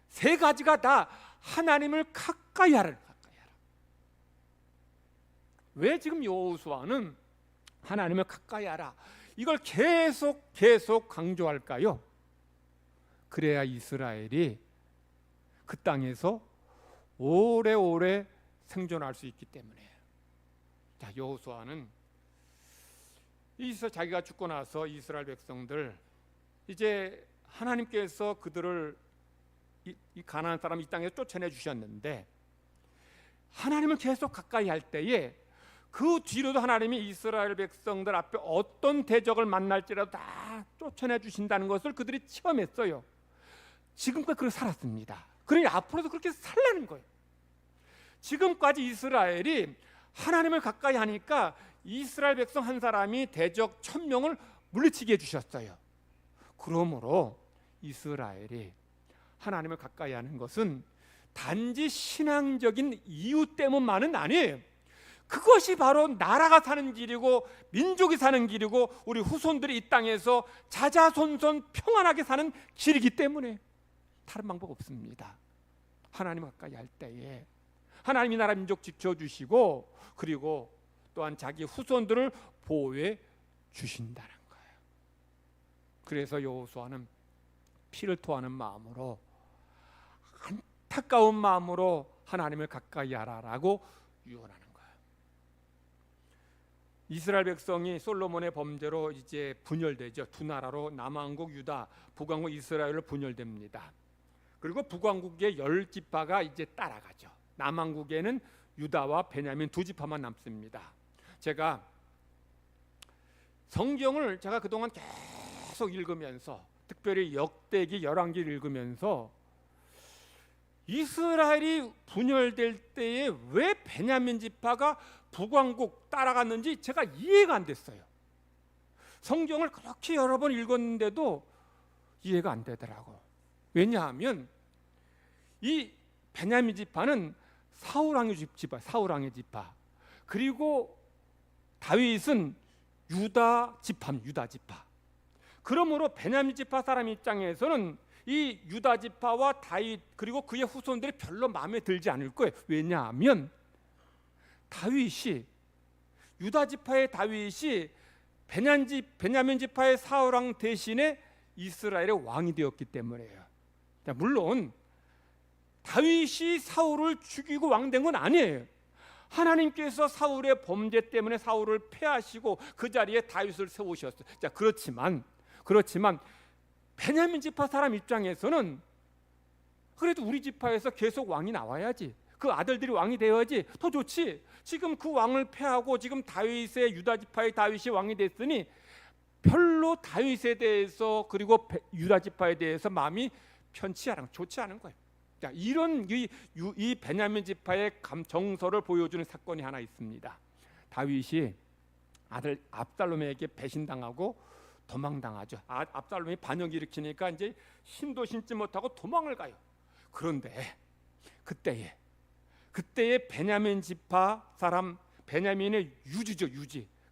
세 가지가 다 하나님을 가까이 하라. 왜 지금 여호수아는 하나님을 가까이 하라 이걸 계속 강조할까요? 그래야 이스라엘이 그 땅에서 오래오래 생존할 수 있기 때문에. 자, 여호수아는 자기가 죽고 나서 이스라엘 백성들 이제 하나님께서 그들을 이 가나안 사람 이 땅에서 쫓아내 주셨는데 하나님을 계속 가까이 할 때에 그 뒤로도 하나님이 이스라엘 백성들 앞에 어떤 대적을 만날지라도 다 쫓아내 주신다는 것을 그들이 체험했어요. 지금까지 그렇게 살았습니다. 그러니 앞으로도 그렇게 살라는 거예요. 지금까지 이스라엘이 하나님을 가까이 하니까 이스라엘 백성 한 사람이 대적 1000명을 물리치게 해주셨어요. 그러므로 이스라엘이 하나님을 가까이 하는 것은 단지 신앙적인 이유 때문만은 아니에요. 그것이 바로 나라가 사는 길이고 민족이 사는 길이고 우리 후손들이 이 땅에서 자자손손 평안하게 사는 길이기 때문에 다른 방법 없습니다. 하나님을 가까이 할 때에 하나님이 나라 민족 지켜주시고 그리고 또한 자기 후손들을 보호해 주신다는 거예요. 그래서 여호수아는 피를 토하는 마음으로 안타까운 마음으로 하나님을 가까이 하라라고 유언하는 거예요. 이스라엘 백성이 솔로몬의 범죄로 이제 분열되죠. 두 나라로 남왕국 유다, 북왕국 이스라엘로 분열됩니다. 그리고 북왕국의 10지파가 이제 따라가죠. 남왕국에는 유다와 베냐민 두 지파만 남습니다. 제가 성경을 그동안 계속 읽으면서 특별히 역대기 열왕기를 읽으면서 이스라엘이 분열될 때에 왜 베냐민 지파가 북왕국 따라갔는지 제가 이해가 안 됐어요. 성경을 그렇게 여러 번 읽었는데도 이해가 안 되더라고. 왜냐하면 이 베냐민 지파는 사울 왕의 지파, 그리고 다윗은 유다 지파. 그러므로 베냐민 지파 사람 입장에서는 이 유다 지파와 다윗 그리고 그의 후손들이 별로 마음에 들지 않을 거예요. 왜냐하면 유다 지파의 다윗이 베냐민 지파의 사울 왕 대신에 이스라엘의 왕이 되었기 때문이에요. 물론 다윗이 사울을 죽이고 왕된 건 아니에요. 하나님께서 사울의 범죄 때문에 사울을 패하시고 그 자리에 다윗을 세우셨어요. 그렇지만 베냐민 지파 사람 입장에서는 그래도 우리 지파에서 계속 왕이 나와야지, 그 아들들이 왕이 되어야지 더 좋지. 지금 그 왕을 패하고 지금 다윗의 유다 지파의 다윗이 왕이 됐으니 별로 다윗에 대해서 그리고 유다 지파에 대해서 마음이 좋지 않은 거예요. 이런 이 베냐민 지파의 정서를 보여주는 사건이 하나 있습니다. 다윗이 아들 압살롬에게 배신당하고 도망당하죠. 압살롬이 반역 일으키니까 이제 힘도 신지 못하고 도망을 가요. 그런데 그때의 베냐민 지파 사람, 베냐민의 유지죠.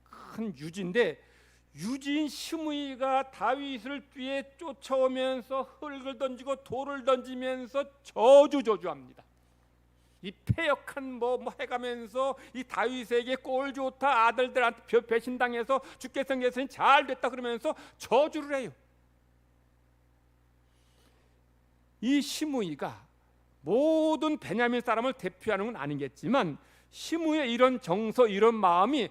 큰 유지인데 유지인 시므이가 다윗을 뒤에 쫓아오면서 흙을 던지고 돌을 던지면서 저주합니다. 이 패역한 뭐 해가면서 이 다윗에게 꼴 좋다, 아들들한테 배신당해서 죽게 생겼으니 잘 됐다 그러면서 저주를 해요. 이 시므이가 모든 베냐민 사람을 대표하는 건 아니겠지만 시므이의 이런 정서, 이런 마음이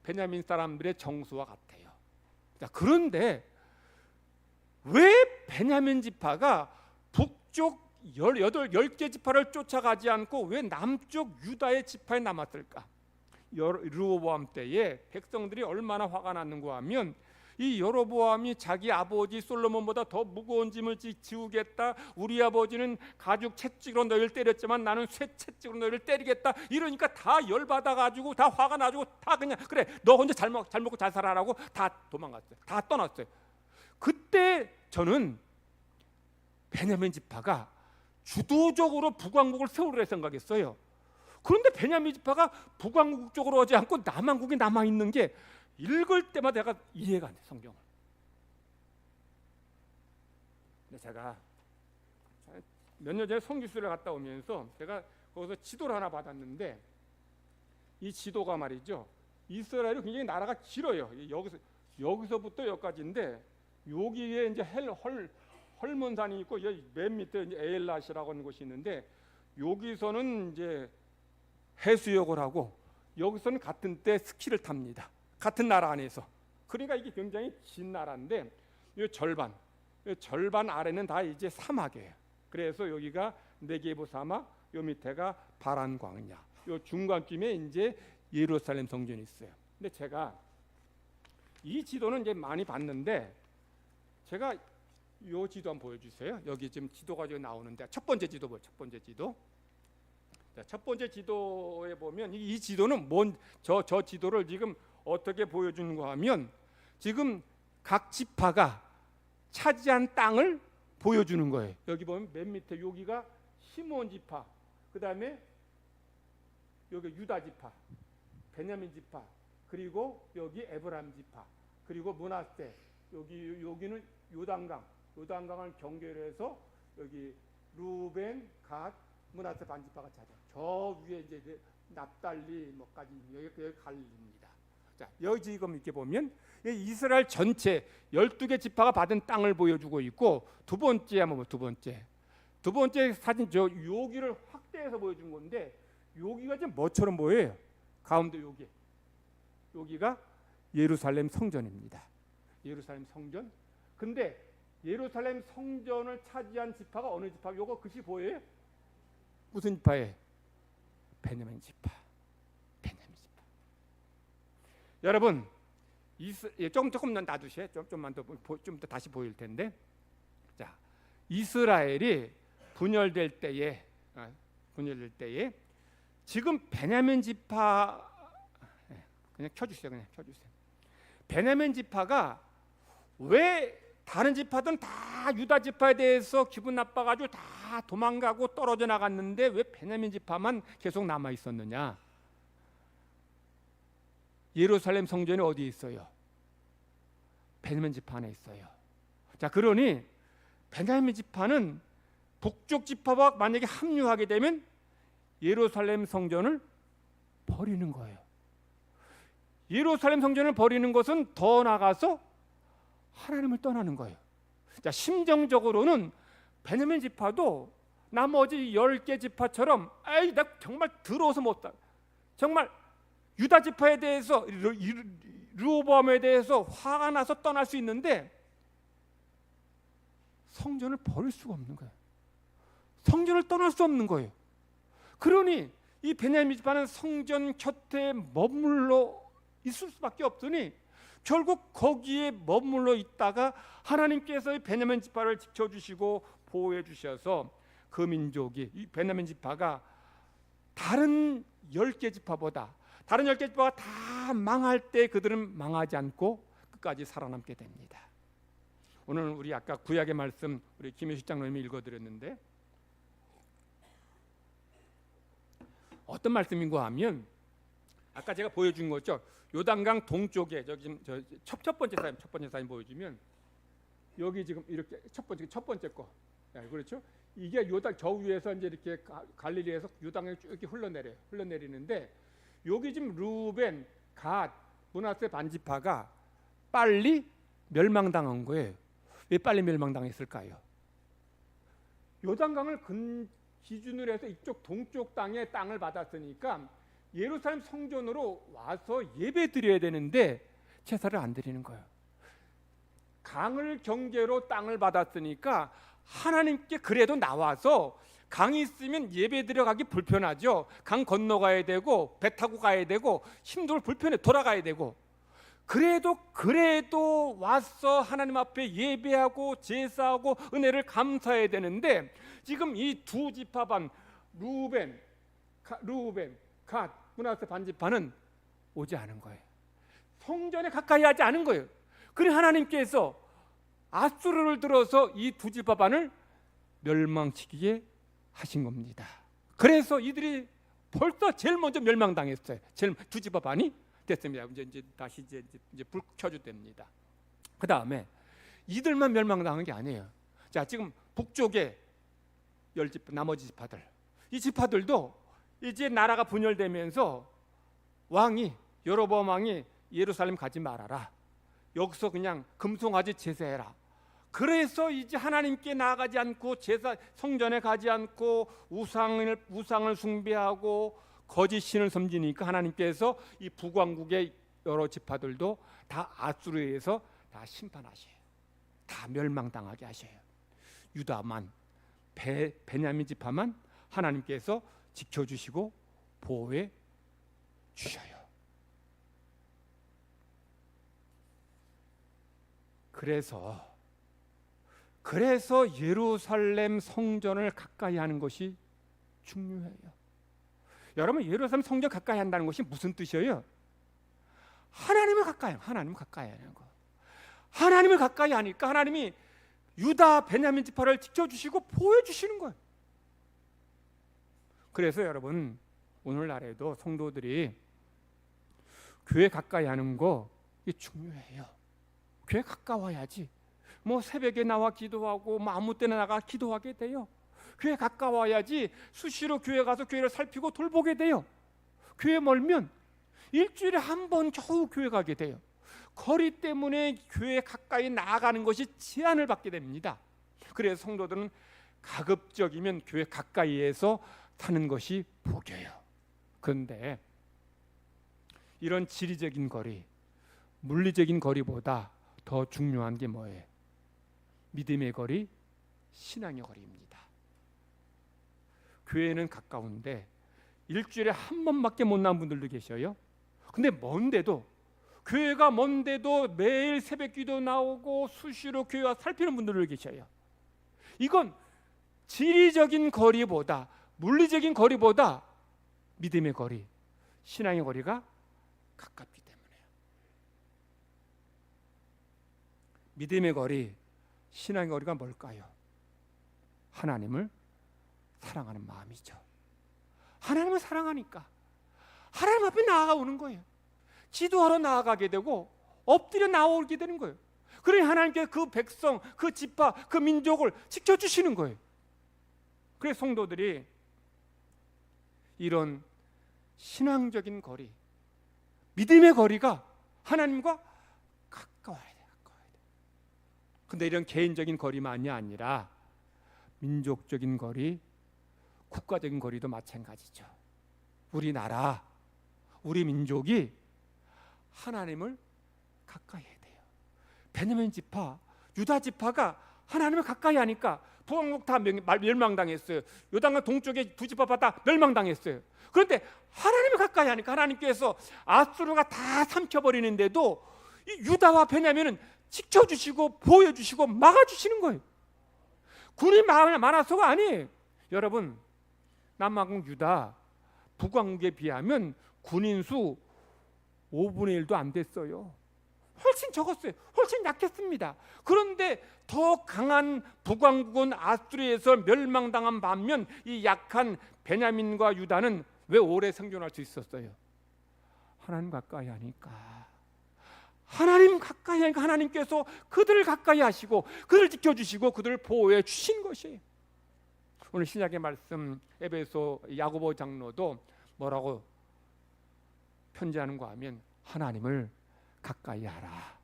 베냐민 사람들의 정서와 같아요. 그런데 왜 베냐민 지파가 북쪽 10개 지파를 쫓아가지 않고 왜 남쪽 유다의 지파에 남았을까? 르호보암 때에 백성들이 얼마나 화가 났는가 하면 이 여로보암이 자기 아버지 솔로몬보다 더 무거운 짐을 지우겠다, 우리 아버지는 가죽 채찍으로 너희를 때렸지만 나는 쇠 채찍으로 너희를 때리겠다, 이러니까 다 열받아가지고 다 화가 나가지고 다 그냥 그래 너 혼자 잘 먹고 잘 살아라고 다 도망갔어요. 다 떠났어요. 그때 저는 베냐민 지파가 주도적으로 북왕국을 세우려 생각했어요. 그런데 베냐민 지파가 북왕국 쪽으로 오지 않고 남왕국에 남아있는 게 읽을 때마다 내가 이해가 안 돼, 성경을. 근데 제가 몇 년 전에 성교수를 갔다 오면서 제가 거기서 지도를 하나 받았는데 이 지도가 말이죠, 이스라엘이 굉장히 나라가 길어요. 여기서부터 여기까지인데 여기에 이제 헐몬산이 있고 맨 밑에 이제 에일랏이라고 하는 곳이 있는데 여기서는 이제 해수욕을 하고 여기서는 같은 때 스키를 탑니다. 같은 나라 안에서. 그러니까 이게 굉장히 긴 나라인데 이 절반 아래는 다 이제 사막이에요. 그래서 여기가 네게브 사막, 요 밑에가 바란 광야. 요 중간쯤에 이제 예루살렘 성전이 있어요. 근데 제가 이 지도는 이제 많이 봤는데 제가 요 지도 한번 보여주세요. 여기 지금 지도가 지금 나오는데 첫 번째 지도 보여요. 첫 번째 지도. 자, 첫 번째 지도에 보면 이 지도는 저 지도를 지금 어떻게 보여주는가 하면 지금 각 지파가 차지한 땅을 보여주는 거예요. 여기 보면 맨 밑에 여기가 시몬 지파, 그 다음에 여기 유다 지파, 베냐민 지파, 그리고 여기 에브라임 지파, 그리고 므낫세, 여기는 요단강을 경계해서 여기 루벤, 갓, 므낫세 반지파가 차죠. 저 위에 이제 납달리 뭐까지 여기 갈립니다. 자, 여기 지금 이렇게 보면 이스라엘 전체 12개 지파가 받은 땅을 보여주고 있고 두 번째 한번 두 번째 사진 저 여기를 확대해서 보여준 건데 여기가 지금 뭐처럼 보여요? 가운데 여기가 예루살렘 성전입니다. 예루살렘 성전. 근데 예루살렘 성전을 차지한 지파가 어느 지파? 요거 글씨 보여요? 무슨 지파예요? 베냐민 지파. 여러분, 조금만 놔두세요. 좀만 더 다시 보일 텐데. 자, 이스라엘이 분열될 때에 지금 베냐민 지파 그냥 켜주세요. 베냐민 지파가 왜 다른 지파들은 다 유다 지파에 대해서 기분 나빠가지고 다 도망가고 떨어져 나갔는데 왜 베냐민 지파만 계속 남아 있었느냐? 예루살렘 성전이 어디 있어요? 베냐민 지파 안에 있어요. 자, 그러니 베냐민 지파는 북쪽 지파와 만약에 합류하게 되면 예루살렘 성전을 버리는 거예요. 예루살렘 성전을 버리는 것은 더 나아가서 하나님을 떠나는 거예요. 자, 심정적으로는 베냐민 지파도 나머지 10개 지파처럼 나 정말 더러워서 못다. 정말 유다 지파에 대해서 르호보암에 대해서 화가 나서 떠날 수 있는데 성전을 버릴 수가 없는 거예요. 성전을 떠날 수 없는 거예요. 그러니 이 베냐민 지파는 성전 곁에 머물러 있을 수밖에 없더니 결국 거기에 머물러 있다가 하나님께서 이 베냐민 지파를 지켜주시고 보호해 주셔서 그 민족이 이 베냐민 지파가 다른 10개 지파보다 다른 10개 지파가 다 망할 때 그들은 망하지 않고 끝까지 살아남게 됩니다. 오늘 우리 아까 구약의 말씀 우리 김효식 장로님이 읽어드렸는데 어떤 말씀인가 하면 아까 제가 보여준 거죠. 요단강 동쪽에 저기 지금 첫 번째 사진 보여주면 여기 지금 이렇게 첫 번째 거 그렇죠? 이게 요단 저 위에서 이제 이렇게 갈릴리에서 요단강이 쭉 이렇게 흘러내리는데 여기 지금 루벤, 갓, 므낫세 반지파가 빨리 멸망당한 거예요. 왜 빨리 멸망당했을까요? 요단강을 기준으로 해서 이쪽 동쪽 땅에 땅을 받았으니까 예루살렘 성전으로 와서 예배 드려야 되는데 제사를 안 드리는 거예요. 강을 경계로 땅을 받았으니까 하나님께 그래도 나와서 강이 있으면 예배 드려가기 불편하죠. 강 건너가야 되고 배 타고 가야 되고 힘들고 불편해 돌아가야 되고 그래도 와서 하나님 앞에 예배하고 제사하고 은혜를 감사해야 되는데 지금 이 두 지파반 루벤, 갓, 므낫세 반지파는 오지 않은 거예요. 성전에 가까이 하지 않은 거예요. 그래 하나님께서 앗수르를 들어서 이 두 지파반을 멸망시키게 하신 겁니다. 그래서 이들이 벌써 제일 먼저 멸망당했어요. 제일 두 지파반이 됐습니다. 이제 다시 이제 불 켜도 됩니다. 그 다음에 이들만 멸망당한 게 아니에요. 자, 지금 북쪽에 나머지 지파들, 이 지파들도 이제 나라가 분열되면서 여로보암 왕이 예루살렘 가지 말아라. 여기서 그냥 금송아지 제사해라. 그래서 이제 하나님께 나아가지 않고 성전에 가지 않고 우상을 숭배하고 거짓 신을 섬기니까 하나님께서 이 북왕국의 여러 지파들도 다 앗수르에서 다 심판하셔요. 다 멸망당하게 하셔요. 유다만 베냐민 지파만 하나님께서 지켜주시고 보호해 주셔요. 그래서 예루살렘 성전을 가까이 하는 것이 중요해요. 여러분, 예루살렘 성전 가까이 한다는 것이 무슨 뜻이에요? 하나님을 가까이 하는 거. 하나님을 가까이 하니까 하나님이 유다 베냐민 지파를 지켜주시고 보호해 주시는 거예요. 그래서 여러분, 오늘날에도 성도들이 교회 가까이 하는 거 이게 중요해요. 교회 가까워야지 뭐 새벽에 나와 기도하고 뭐 아무 때나 나가 기도하게 돼요. 교회 가까워야지 수시로 교회 가서 교회를 살피고 돌보게 돼요. 교회 멀면 일주일에 한 번 겨우 교회 가게 돼요. 거리 때문에 교회 가까이 나아가는 것이 제한을 받게 됩니다. 그래서 성도들은 가급적이면 교회 가까이에서 사는 것이 복이에요. 그런데 이런 지리적인 거리, 물리적인 거리보다 더 중요한 게 뭐예요? 믿음의 거리, 신앙의 거리입니다. 교회는 가까운데 일주일에 한 번밖에 못 나온 분들도 계셔요. 근데 먼데도, 교회가 먼데도 매일 새벽 기도 나오고 수시로 교회와 살피는 분들도 계셔요. 이건 지리적인 거리보다, 물리적인 거리보다 믿음의 거리, 신앙의 거리가 가깝기 때문에요. 믿음의 거리, 신앙의 거리가 뭘까요? 하나님을 사랑하는 마음이죠. 하나님을 사랑하니까 하나님 앞에 나아오는 거예요. 기도하러 나아가게 되고 엎드려 나오게 되는 거예요. 그러니 하나님께 그 백성, 그 지파, 그 민족을 지켜주시는 거예요. 그래서 성도들이 이런 신앙적인 거리, 믿음의 거리가 하나님과 가까워야 돼요. 근데 이런 개인적인 거리만이 아니라 민족적인 거리, 국가적인 거리도 마찬가지죠. 우리나라, 우리 민족이 하나님을 가까이 해야 돼요. 베냐민 지파, 유다 지파가 하나님을 가까이 하니까 북왕국 다 멸망당했어요. 요단강 동쪽에 두 지파가 다 멸망당했어요. 그런데 하나님을 가까이 하니까 하나님께서 아수르가 다 삼켜버리는데도 이 유다와 베냐민은 지켜주시고 보호해주시고 막아주시는 거예요. 군이 많아서가 아니에요. 여러분, 남왕국 유다, 북왕국에 비하면 군인 수 5분의 1도 안 됐어요. 훨씬 적었어요. 훨씬 약했습니다. 그런데 더 강한 북왕국은 아수르에서 멸망당한 반면 이 약한 베냐민과 유다는 왜 오래 생존할 수 있었어요? 하나님 가까이 하니까. 하나님 가까이 하니까 하나님께서 그들을 가까이 하시고 그들을 지켜주시고 그들을 보호해 주신 것이에요. 오늘 신약의 말씀 에베소 야고보 장로도 뭐라고 편지하는가 하면 하나님을 가까이 하라.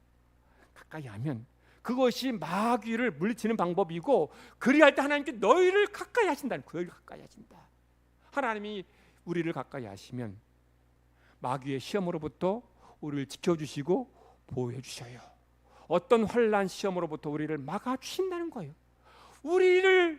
가까이 하면 그것이 마귀를 물리치는 방법이고 그리할 때 하나님께 너희를 가까이 하신다는 거예요. 너희를 가까이 하신다. 하나님이 우리를 가까이 하시면 마귀의 시험으로부터 우리를 지켜주시고 보호해 주셔요. 어떤 환난 시험으로부터 우리를 막아주신다는 거예요. 우리에게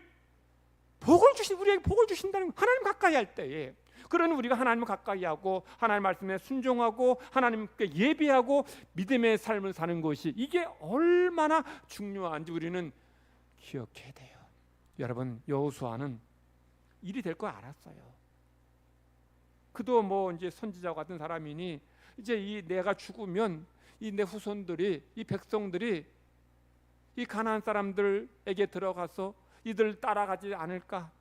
복을 주신다는 거예요. 하나님 가까이 할 때에. 그러니 우리가 하나님을 가까이 하고 하나님 말씀에 순종하고 하나님께 예배하고 믿음의 삶을 사는 것이 이게 얼마나 중요한지 우리는 기억해야 돼요. 여러분, 여호수아는 일이 될 거 알았어요. 그도 뭐 이제 선지자 같은 사람이니 이제 내가 죽으면 이 내 후손들이, 이 백성들이 이 가나안 사람들에게 들어가서 이들 따라가지 않을까,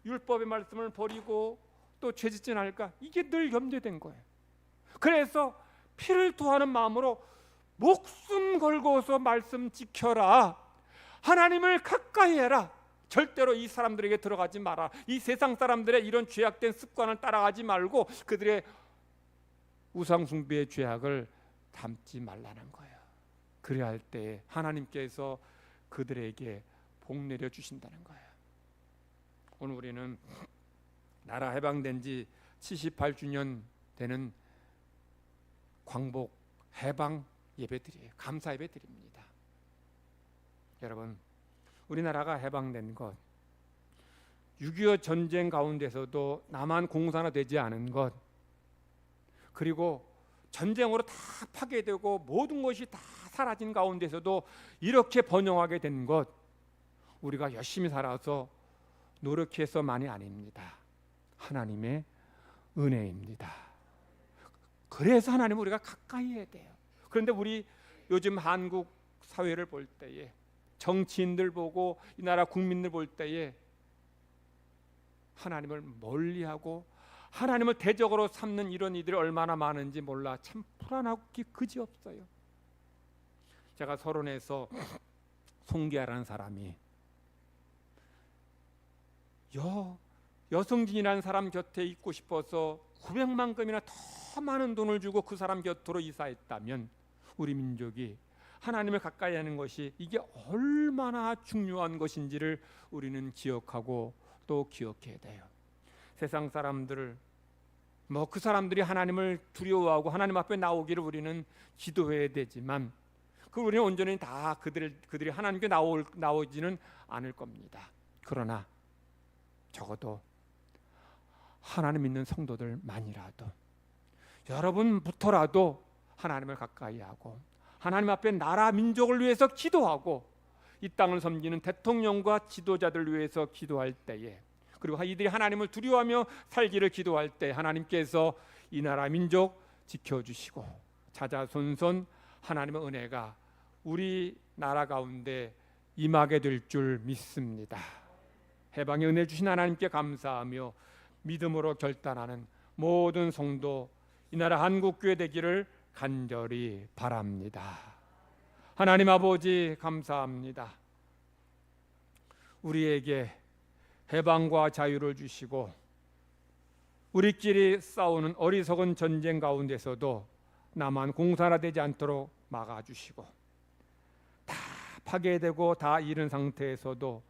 율법의 말씀을 버리고 또 죄짓지 않을까, 이게 늘 염려된 거예요. 그래서 피를 토하는 마음으로 목숨 걸고서 말씀 지켜라, 하나님을 가까이 해라, 절대로 이 사람들에게 들어가지 마라, 이 세상 사람들의 이런 죄악된 습관을 따라가지 말고 그들의 우상 숭배의 죄악을 담지 말라는 거예요. 그래야 할 때 하나님께서 그들에게 복 내려 주신다는 거예요. 오늘 우리는 나라 해방된 지 78주년 되는 광복 해방 예배드려요. 감사 예배드립니다. 여러분, 우리나라가 해방된 것 6.25 전쟁 가운데서도 남한 공산화되지 않은 것, 그리고 전쟁으로 다 파괴되고 모든 것이 다 사라진 가운데서도 이렇게 번영하게 된 것, 우리가 열심히 살아서 노력해서만이 아닙니다. 하나님의 은혜입니다. 그래서 하나님을 우리가 가까이 해야 돼요. 그런데 우리 요즘 한국 사회를 볼 때에, 정치인들 보고 이 나라 국민들 볼 때에 하나님을 멀리하고 하나님을 대적으로 삼는 이런 이들이 얼마나 많은지 몰라 참 불안하고 그지없어요. 제가 서론에서 송기아라는 사람이 여성진이라는 사람 곁에 있고 싶어서 900만금이나 더 많은 돈을 주고 그 사람 곁으로 이사했다면 우리 민족이 하나님을 가까이 하는 것이 이게 얼마나 중요한 것인지를 우리는 기억하고 또 기억해야 돼요. 세상 사람들을 그 사람들이 하나님을 두려워하고 하나님 앞에 나오기를 우리는 기도해야 되지만 우리는 온전히 다 그들이 하나님께 나오지는 않을 겁니다. 그러나 적어도 하나님 믿는 성도들만이라도 여러분부터라도 하나님을 가까이 하고 하나님 앞에 나라 민족을 위해서 기도하고 이 땅을 섬기는 대통령과 지도자들을 위해서 기도할 때에, 그리고 이들이 하나님을 두려워하며 살기를 기도할 때 하나님께서 이 나라 민족 지켜주시고 자자손손 하나님의 은혜가 우리 나라 가운데 임하게 될 줄 믿습니다. 해방의 은혜 주신 하나님께 감사하며 믿음으로 결단하는 모든 성도 이 나라 한국교회 되기를 간절히 바랍니다. 하나님 아버지 감사합니다. 우리에게 해방과 자유를 주시고 우리끼리 싸우는 어리석은 전쟁 가운데서도 나만 공산화되지 않도록 막아주시고 다 파괴되고 다 잃은 상태에서도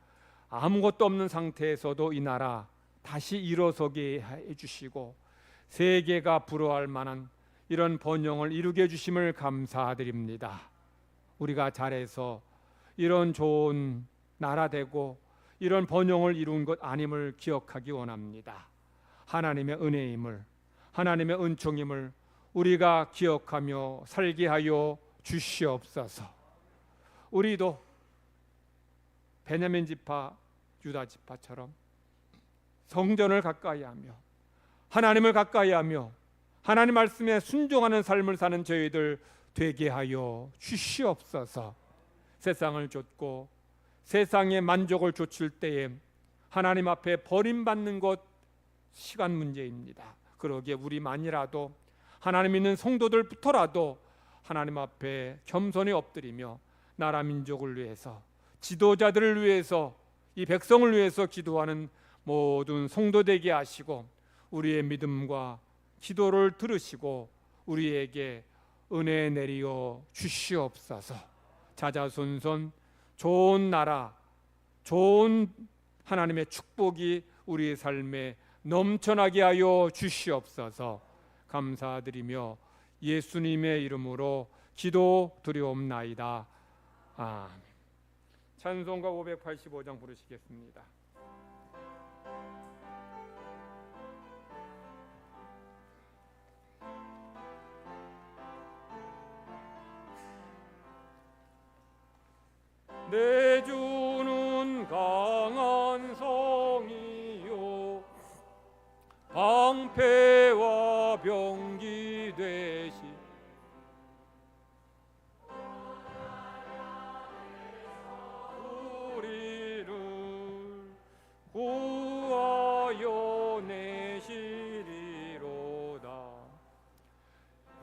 아무것도 없는 상태에서도 이 나라 다시 일어서게 해주시고 세계가 부러워할 만한 이런 번영을 이루게 해주심을 감사드립니다. 우리가 잘해서 이런 좋은 나라 되고 이런 번영을 이룬 것 아님을 기억하기 원합니다. 하나님의 은혜임을, 하나님의 은총임을 우리가 기억하며 살게 하여 주시옵소서. 우리도 베냐민 지파, 유다 지파처럼 성전을 가까이하며 하나님을 가까이하며 하나님 말씀에 순종하는 삶을 사는 저희들 되게 하여 주시옵소서. 세상을 좇고 세상의 만족을 좇을 때에 하나님 앞에 버림받는 것 시간 문제입니다. 그러기에 우리만이라도 하나님 있는 성도들부터라도 하나님 앞에 겸손히 엎드리며 나라 민족을 위해서, 지도자들을 위해서, 이 백성을 위해서 기도하는 모든 성도 되게 하시고 우리의 믿음과 기도를 들으시고 우리에게 은혜 내리어 주시옵소서. 자자손손 좋은 나라, 좋은 하나님의 축복이 우리의 삶에 넘쳐나게 하여 주시옵소서. 감사드리며 예수님의 이름으로 기도 드리옵나이다. 아멘. 찬송가 585장 부르시겠습니다. 내 주는 강한 성이요 방패와 병기 되시 우리를 구하여 내시리로다.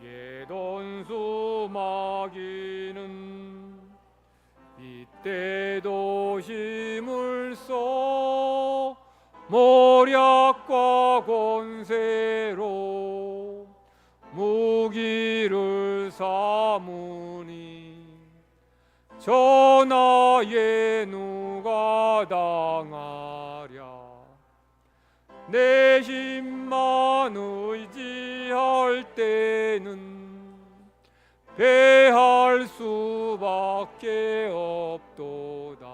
예돈수 마귀는 이때도 힘을 써 모략과 권세로 무기를 삼으니 전하에 누가 당하랴. 내 힘만 의지할 때는 패할 수밖에 없도다.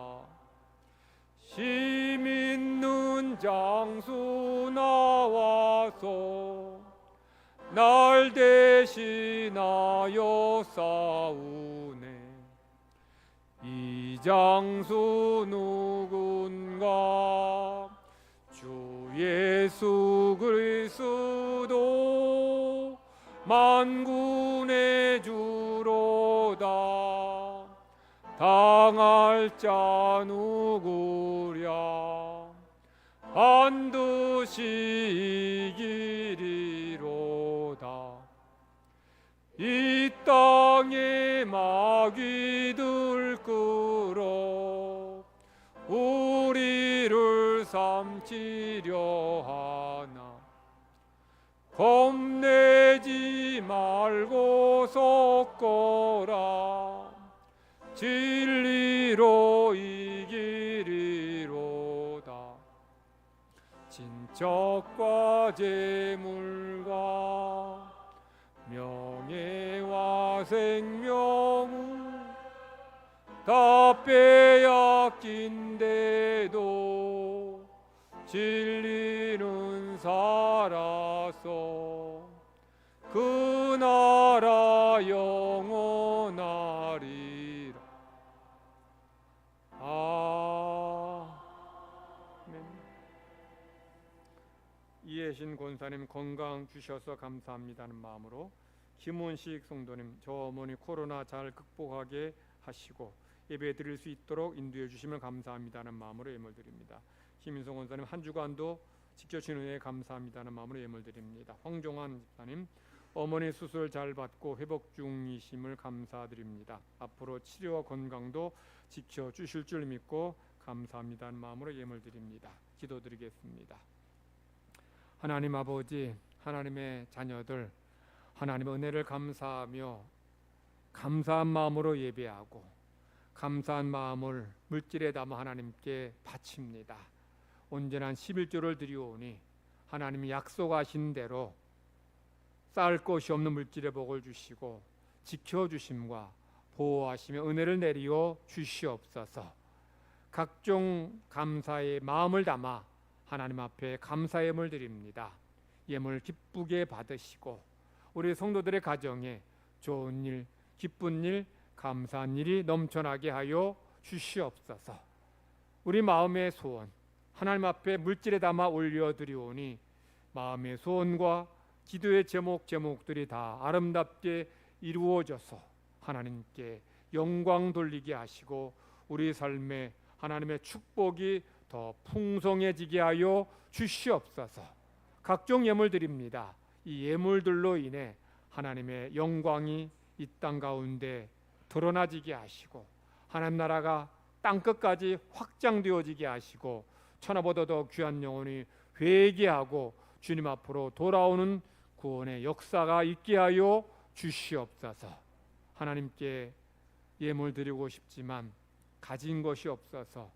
힘 있는 장수 나와서 날 대신하여 싸우네. 이 장수 누군가? 주 예수 그리스도 만군의 주로다. 당할 자 누구랴? 반드시 이기리로다. 이 땅에 마귀들 끌어 우리를 삼키려 하나. 겁내지 말고 섰거라. 진리로 이기리로다. 친척과 재물과 명예와 생명을 다 빼앗긴데도 진리는 살아서 그 나라 영원하리라. 아멘. 이해신 권사님 건강 주셔서 감사합니다는 마음으로, 김원식 성도님 저 어머니 코로나 잘 극복하게 하시고 예배 드릴 수 있도록 인도해 주시면 감사합니다는 마음으로 예물 드립니다. 김인성 권사님 한 주간도 지켜주는 은혜에 감사합니다는 마음으로 예물 드립니다. 황종환 집사님 어머니 수술 잘 받고 회복 중이심을 감사드립니다. 앞으로 치료와 건강도 지켜주실 줄 믿고 감사합니다는 마음으로 예물 드립니다. 기도드리겠습니다. 하나님 아버지, 하나님의 자녀들, 하나님의 은혜를 감사하며 감사한 마음으로 예배하고 감사한 마음을 물질에 담아 하나님께 바칩니다. 온전한 11조를 드리오니 하나님이 약속하신 대로 쌓을 것이 없는 물질의 복을 주시고 지켜주심과 보호하시며 은혜를 내리어 주시옵소서. 각종 감사의 마음을 담아 하나님 앞에 감사 예물 드립니다. 예물 기쁘게 받으시고 우리 성도들의 가정에 좋은 일, 기쁜 일, 감사한 일이 넘쳐나게 하여 주시옵소서. 우리 마음의 소원 하나님 앞에 물질에 담아 올려드리오니 마음의 소원과 기도의 제목들이 다 아름답게 이루어져서 하나님께 영광 돌리게 하시고 우리 삶에 하나님의 축복이 더 풍성해지게 하여 주시옵소서. 각종 예물 드립니다. 이 예물들로 인해 하나님의 영광이 이 땅 가운데 드러나지게 하시고 하나님 나라가 땅끝까지 확장되어지게 하시고 천하보다 더 귀한 영혼이 회개하고 주님 앞으로 돌아오는 구원의 역사가 있게 하여 주시옵소서. 하나님께 예물 드리고 싶지만 가진 것이 없어서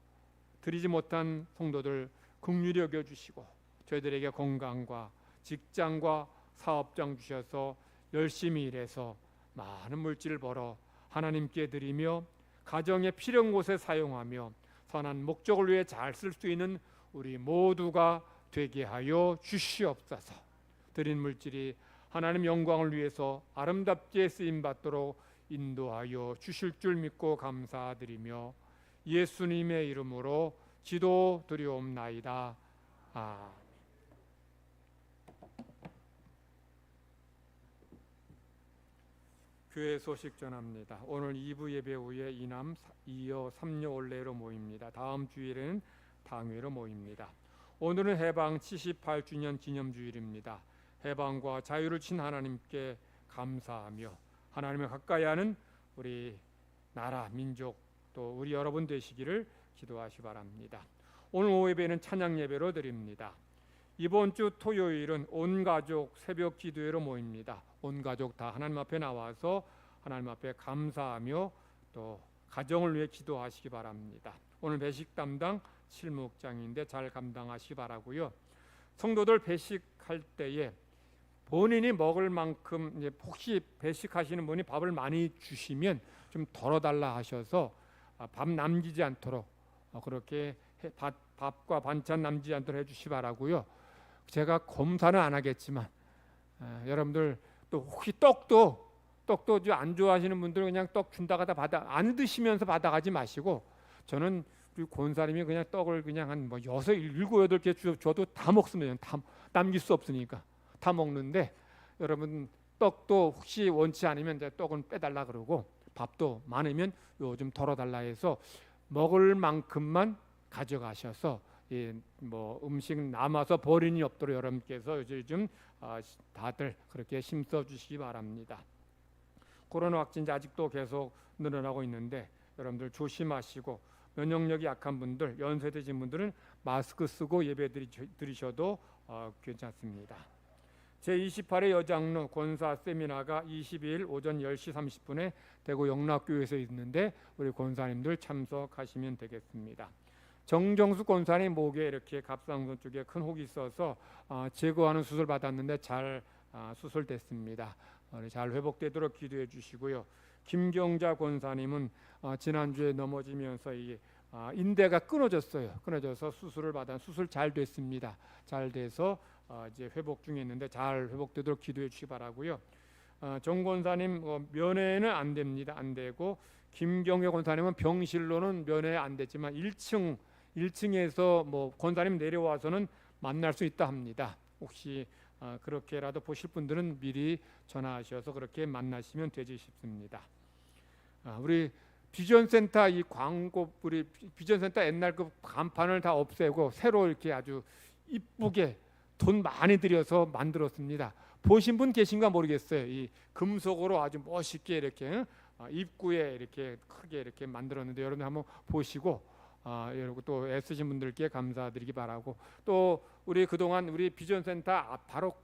드리지 못한 성도들 긍휼히 여겨 주시고 저희들에게 건강과 직장과 사업장 주셔서 열심히 일해서 많은 물질을 벌어 하나님께 드리며 가정의 필요한 곳에 사용하며 선한 목적을 위해 잘 쓸 수 있는 우리 모두가 되게 하여 주시옵소서. 드린 물질이 하나님 영광을 위해서 아름답게 쓰임 받도록 인도하여 주실 줄 믿고 감사드리며 예수님의 이름으로 기도드리옵나이다. 아멘. 교회 소식 전합니다. 오늘 2부 예배 후에 이남 2여 3여 올레로 모입니다. 다음 주일에는 당회로 모입니다. 오늘은 해방 78주년 기념주일입니다. 해방과 자유를 주신 하나님께 감사하며 하나님을 가까이 하는 우리 나라, 민족 또 우리 여러분 되시기를 기도하시 바랍니다. 오늘 오후 예배는 찬양 예배로 드립니다. 이번 주 토요일은 온 가족 새벽 기도회로 모입니다. 온 가족 다 하나님 앞에 나와서 하나님 앞에 감사하며 또 가정을 위해 기도하시기 바랍니다. 오늘 배식 담당 칠목장인데 잘 감당하시기 바라고요. 성도들 배식할 때에 본인이 먹을 만큼 이제 혹시 배식하시는 분이 밥을 많이 주시면 좀 덜어달라 하셔서 밥 남기지 않도록 그렇게 밥과 반찬 남지 않도록 해주시 바라고요. 제가 검사는 안 하겠지만 여러분들 또 혹시 떡도 안 좋아하시는 분들은 그냥 떡 준다가 다 받아 안 드시면서 받아가지 마시고, 저는 우리 권사님이 그냥 떡을 그냥 한 뭐 6, 7, 8개 줘도 다 먹습니다. 다 남길 수 없으니까 다 먹는데, 여러분 떡도 혹시 원치 않으면 이제 떡은 빼달라 그러고, 밥도 많으면 요즘 덜어달라 해서 먹을 만큼만 가져가셔서 뭐 음식 남아서 버림이 없도록 여러분께서 요즘 다들 그렇게 힘써 주시기 바랍니다. 코로나 확진자 아직도 계속 늘어나고 있는데 여러분들 조심하시고, 면역력이 약한 분들, 연세 드신 분들은 마스크 쓰고 예배 드리셔도 괜찮습니다. 제28회 여장로 권사 세미나가 22일 오전 10시 30분에 대구 영락교회에서 있는데 우리 권사님들 참석하시면 되겠습니다. 정정수 권사님 목에 이렇게 갑상선 쪽에 큰 혹이 있어서 제거하는 수술 받았는데 잘 수술됐습니다. 잘 회복되도록 기도해 주시고요. 김경자 권사님은 지난주에 넘어지면서 인대가 끊어졌어요. 끊어져서 수술을 받아 수술 잘 됐습니다. 잘 돼서 이제 회복 중에 있는데 잘 회복되도록 기도해 주시기 바라고요. 정 권사님 면회는 안 됩니다. 안 되고, 김경회 권사님은 병실로는 면회 안 됐지만 1층에서 뭐 권사님 내려와서는 만날 수 있다 합니다. 혹시 그렇게라도 보실 분들은 미리 전화하셔서 그렇게 만나시면 되지 싶습니다. 우리 비전센터 이 광고, 우리 비전센터 옛날 그 간판을 다 없애고 새로 이렇게 아주 이쁘게 돈 많이 들여서 만들었습니다. 보신 분 계신가 모르겠어요. 이 금속으로 아주 멋있게 이렇게 입구에 이렇게 크게 이렇게 만들었는데 여러분 한번 보시고 여러분 또 애쓰신 분들께 감사드리기 바라고, 또 우리 그동안 우리 비전센터 바로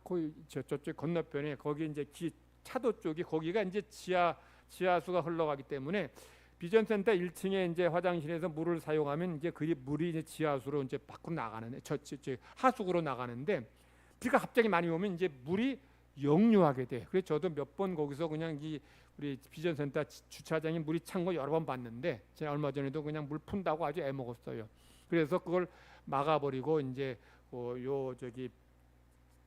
저쪽 건너편에 거기 이제 차도 쪽이 거기가 이제 지하수가 흘러가기 때문에 비전센터 1층에 이제 화장실에서 물을 사용하면 이제 그 물이 이제 지하수로 이제 밖으로 나가는데 저 하수구로 나가는데, 비가 갑자기 많이 오면 이제 물이 역류하게 돼. 그래서 저도 몇 번 거기서 그냥 우리 비전센터 주차장에 물이 찬 거 여러 번 봤는데, 제가 얼마 전에도 그냥 물 푼다고 아주 애먹었어요. 그래서 그걸 막아버리고 이제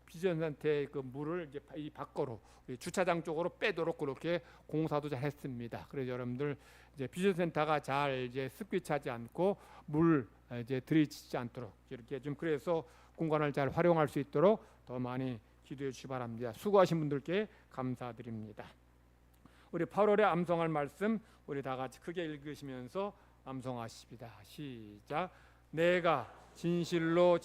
비전센터의 그 물을 이제 이 밖으로 주차장 쪽으로 빼도록 그렇게 공사도 잘 했습니다. 그래서 여러분들 이제 비전센터가 잘 이제 습기 차지 않고 물 이제 들이치지 않도록 이렇게 좀 그래서 공간을 잘 활용할 수 있도록 더 많이 기도해 주시기 바랍니다. 수고하신 분들께 감사드립니다. 우리 8월에 암송할 말씀 우리 다 같이 크게 읽으시면서 암송하십니다. 시작. 내가 진실로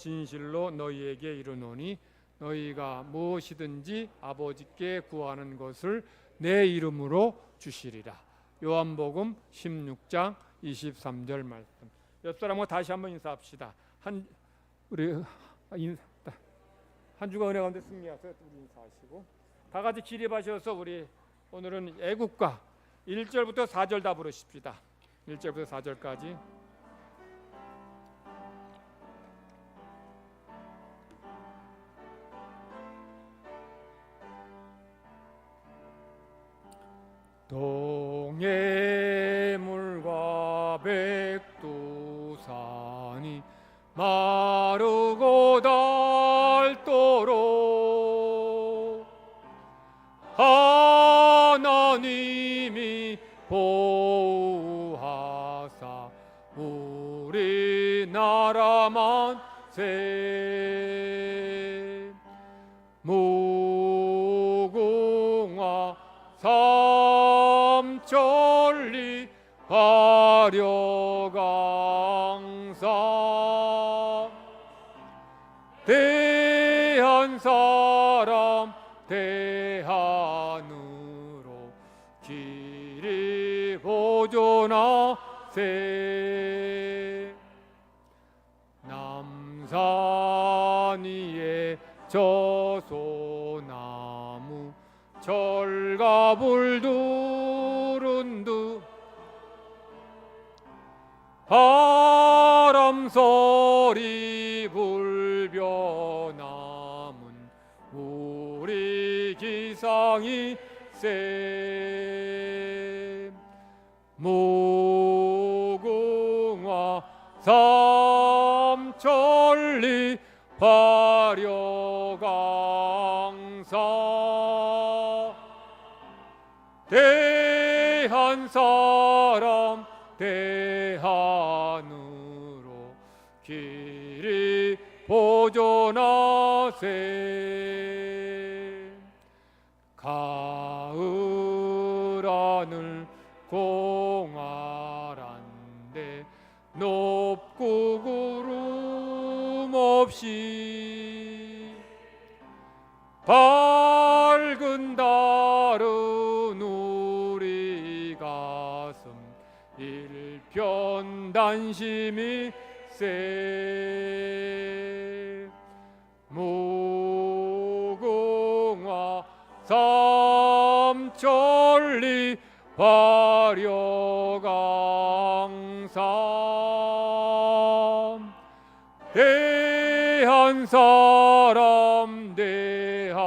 너희에게 이르노니 너희가 무엇이든지 아버지께 구하는 것을 내 이름으로 주시리라. 요한복음 16장 23절 말씀. 옆 사람과 다시 한번 인사합시다. 한 주가 은혜 가운데 승리하세요. 우리 인사하시고 다 같이 기립하셔서 우리 오늘은 애국가 1절부터 4절 다 부르십시다. 1절부터 4절까지. 동해물과 백두산이 마르고 닳도록 하나님이 보호하사 우리나라 만세. 무궁화 삼천리 화려강산 대한 사람 대한으로 길이 보존하세. 남산 위에 저소나무 철갑을 두른 듯 바람소리 불벼남은 우리 기상이 세. 무궁화 대한 사람 대한으로 길이 보존하세. 가을 하늘 공활한데 높고 구름 없이 밝은 달은 우리 가슴 일편단심이 세. 무궁화 삼천리 화려강산 대한 사람 대한으로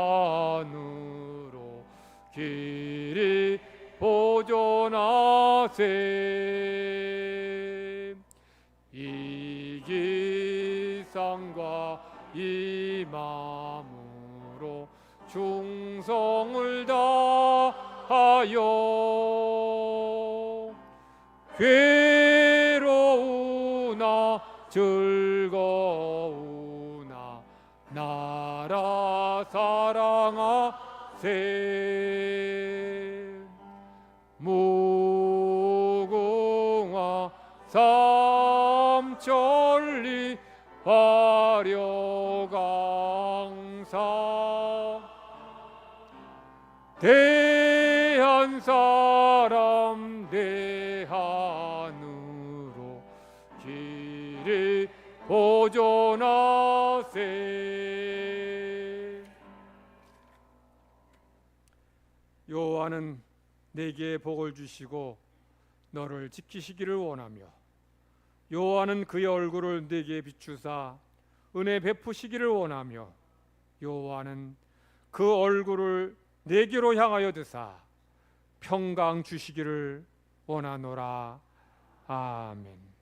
길이 보존하세. 이 기상과 이 마음으로 충성을 다하여 괴로우나 즐거우나 나라 사랑하세. 무궁화 삼천리 화려강산 대한 사람 대한으로 길이 보존하세. 여호와는 내게 복을 주시고 너를 지키시기를 원하며 여호와는 그의 얼굴을 내게 비추사 은혜 베푸시기를 원하며 여호와는 그 얼굴을 내게로 향하여 드사 평강 주시기를 원하노라. 아멘.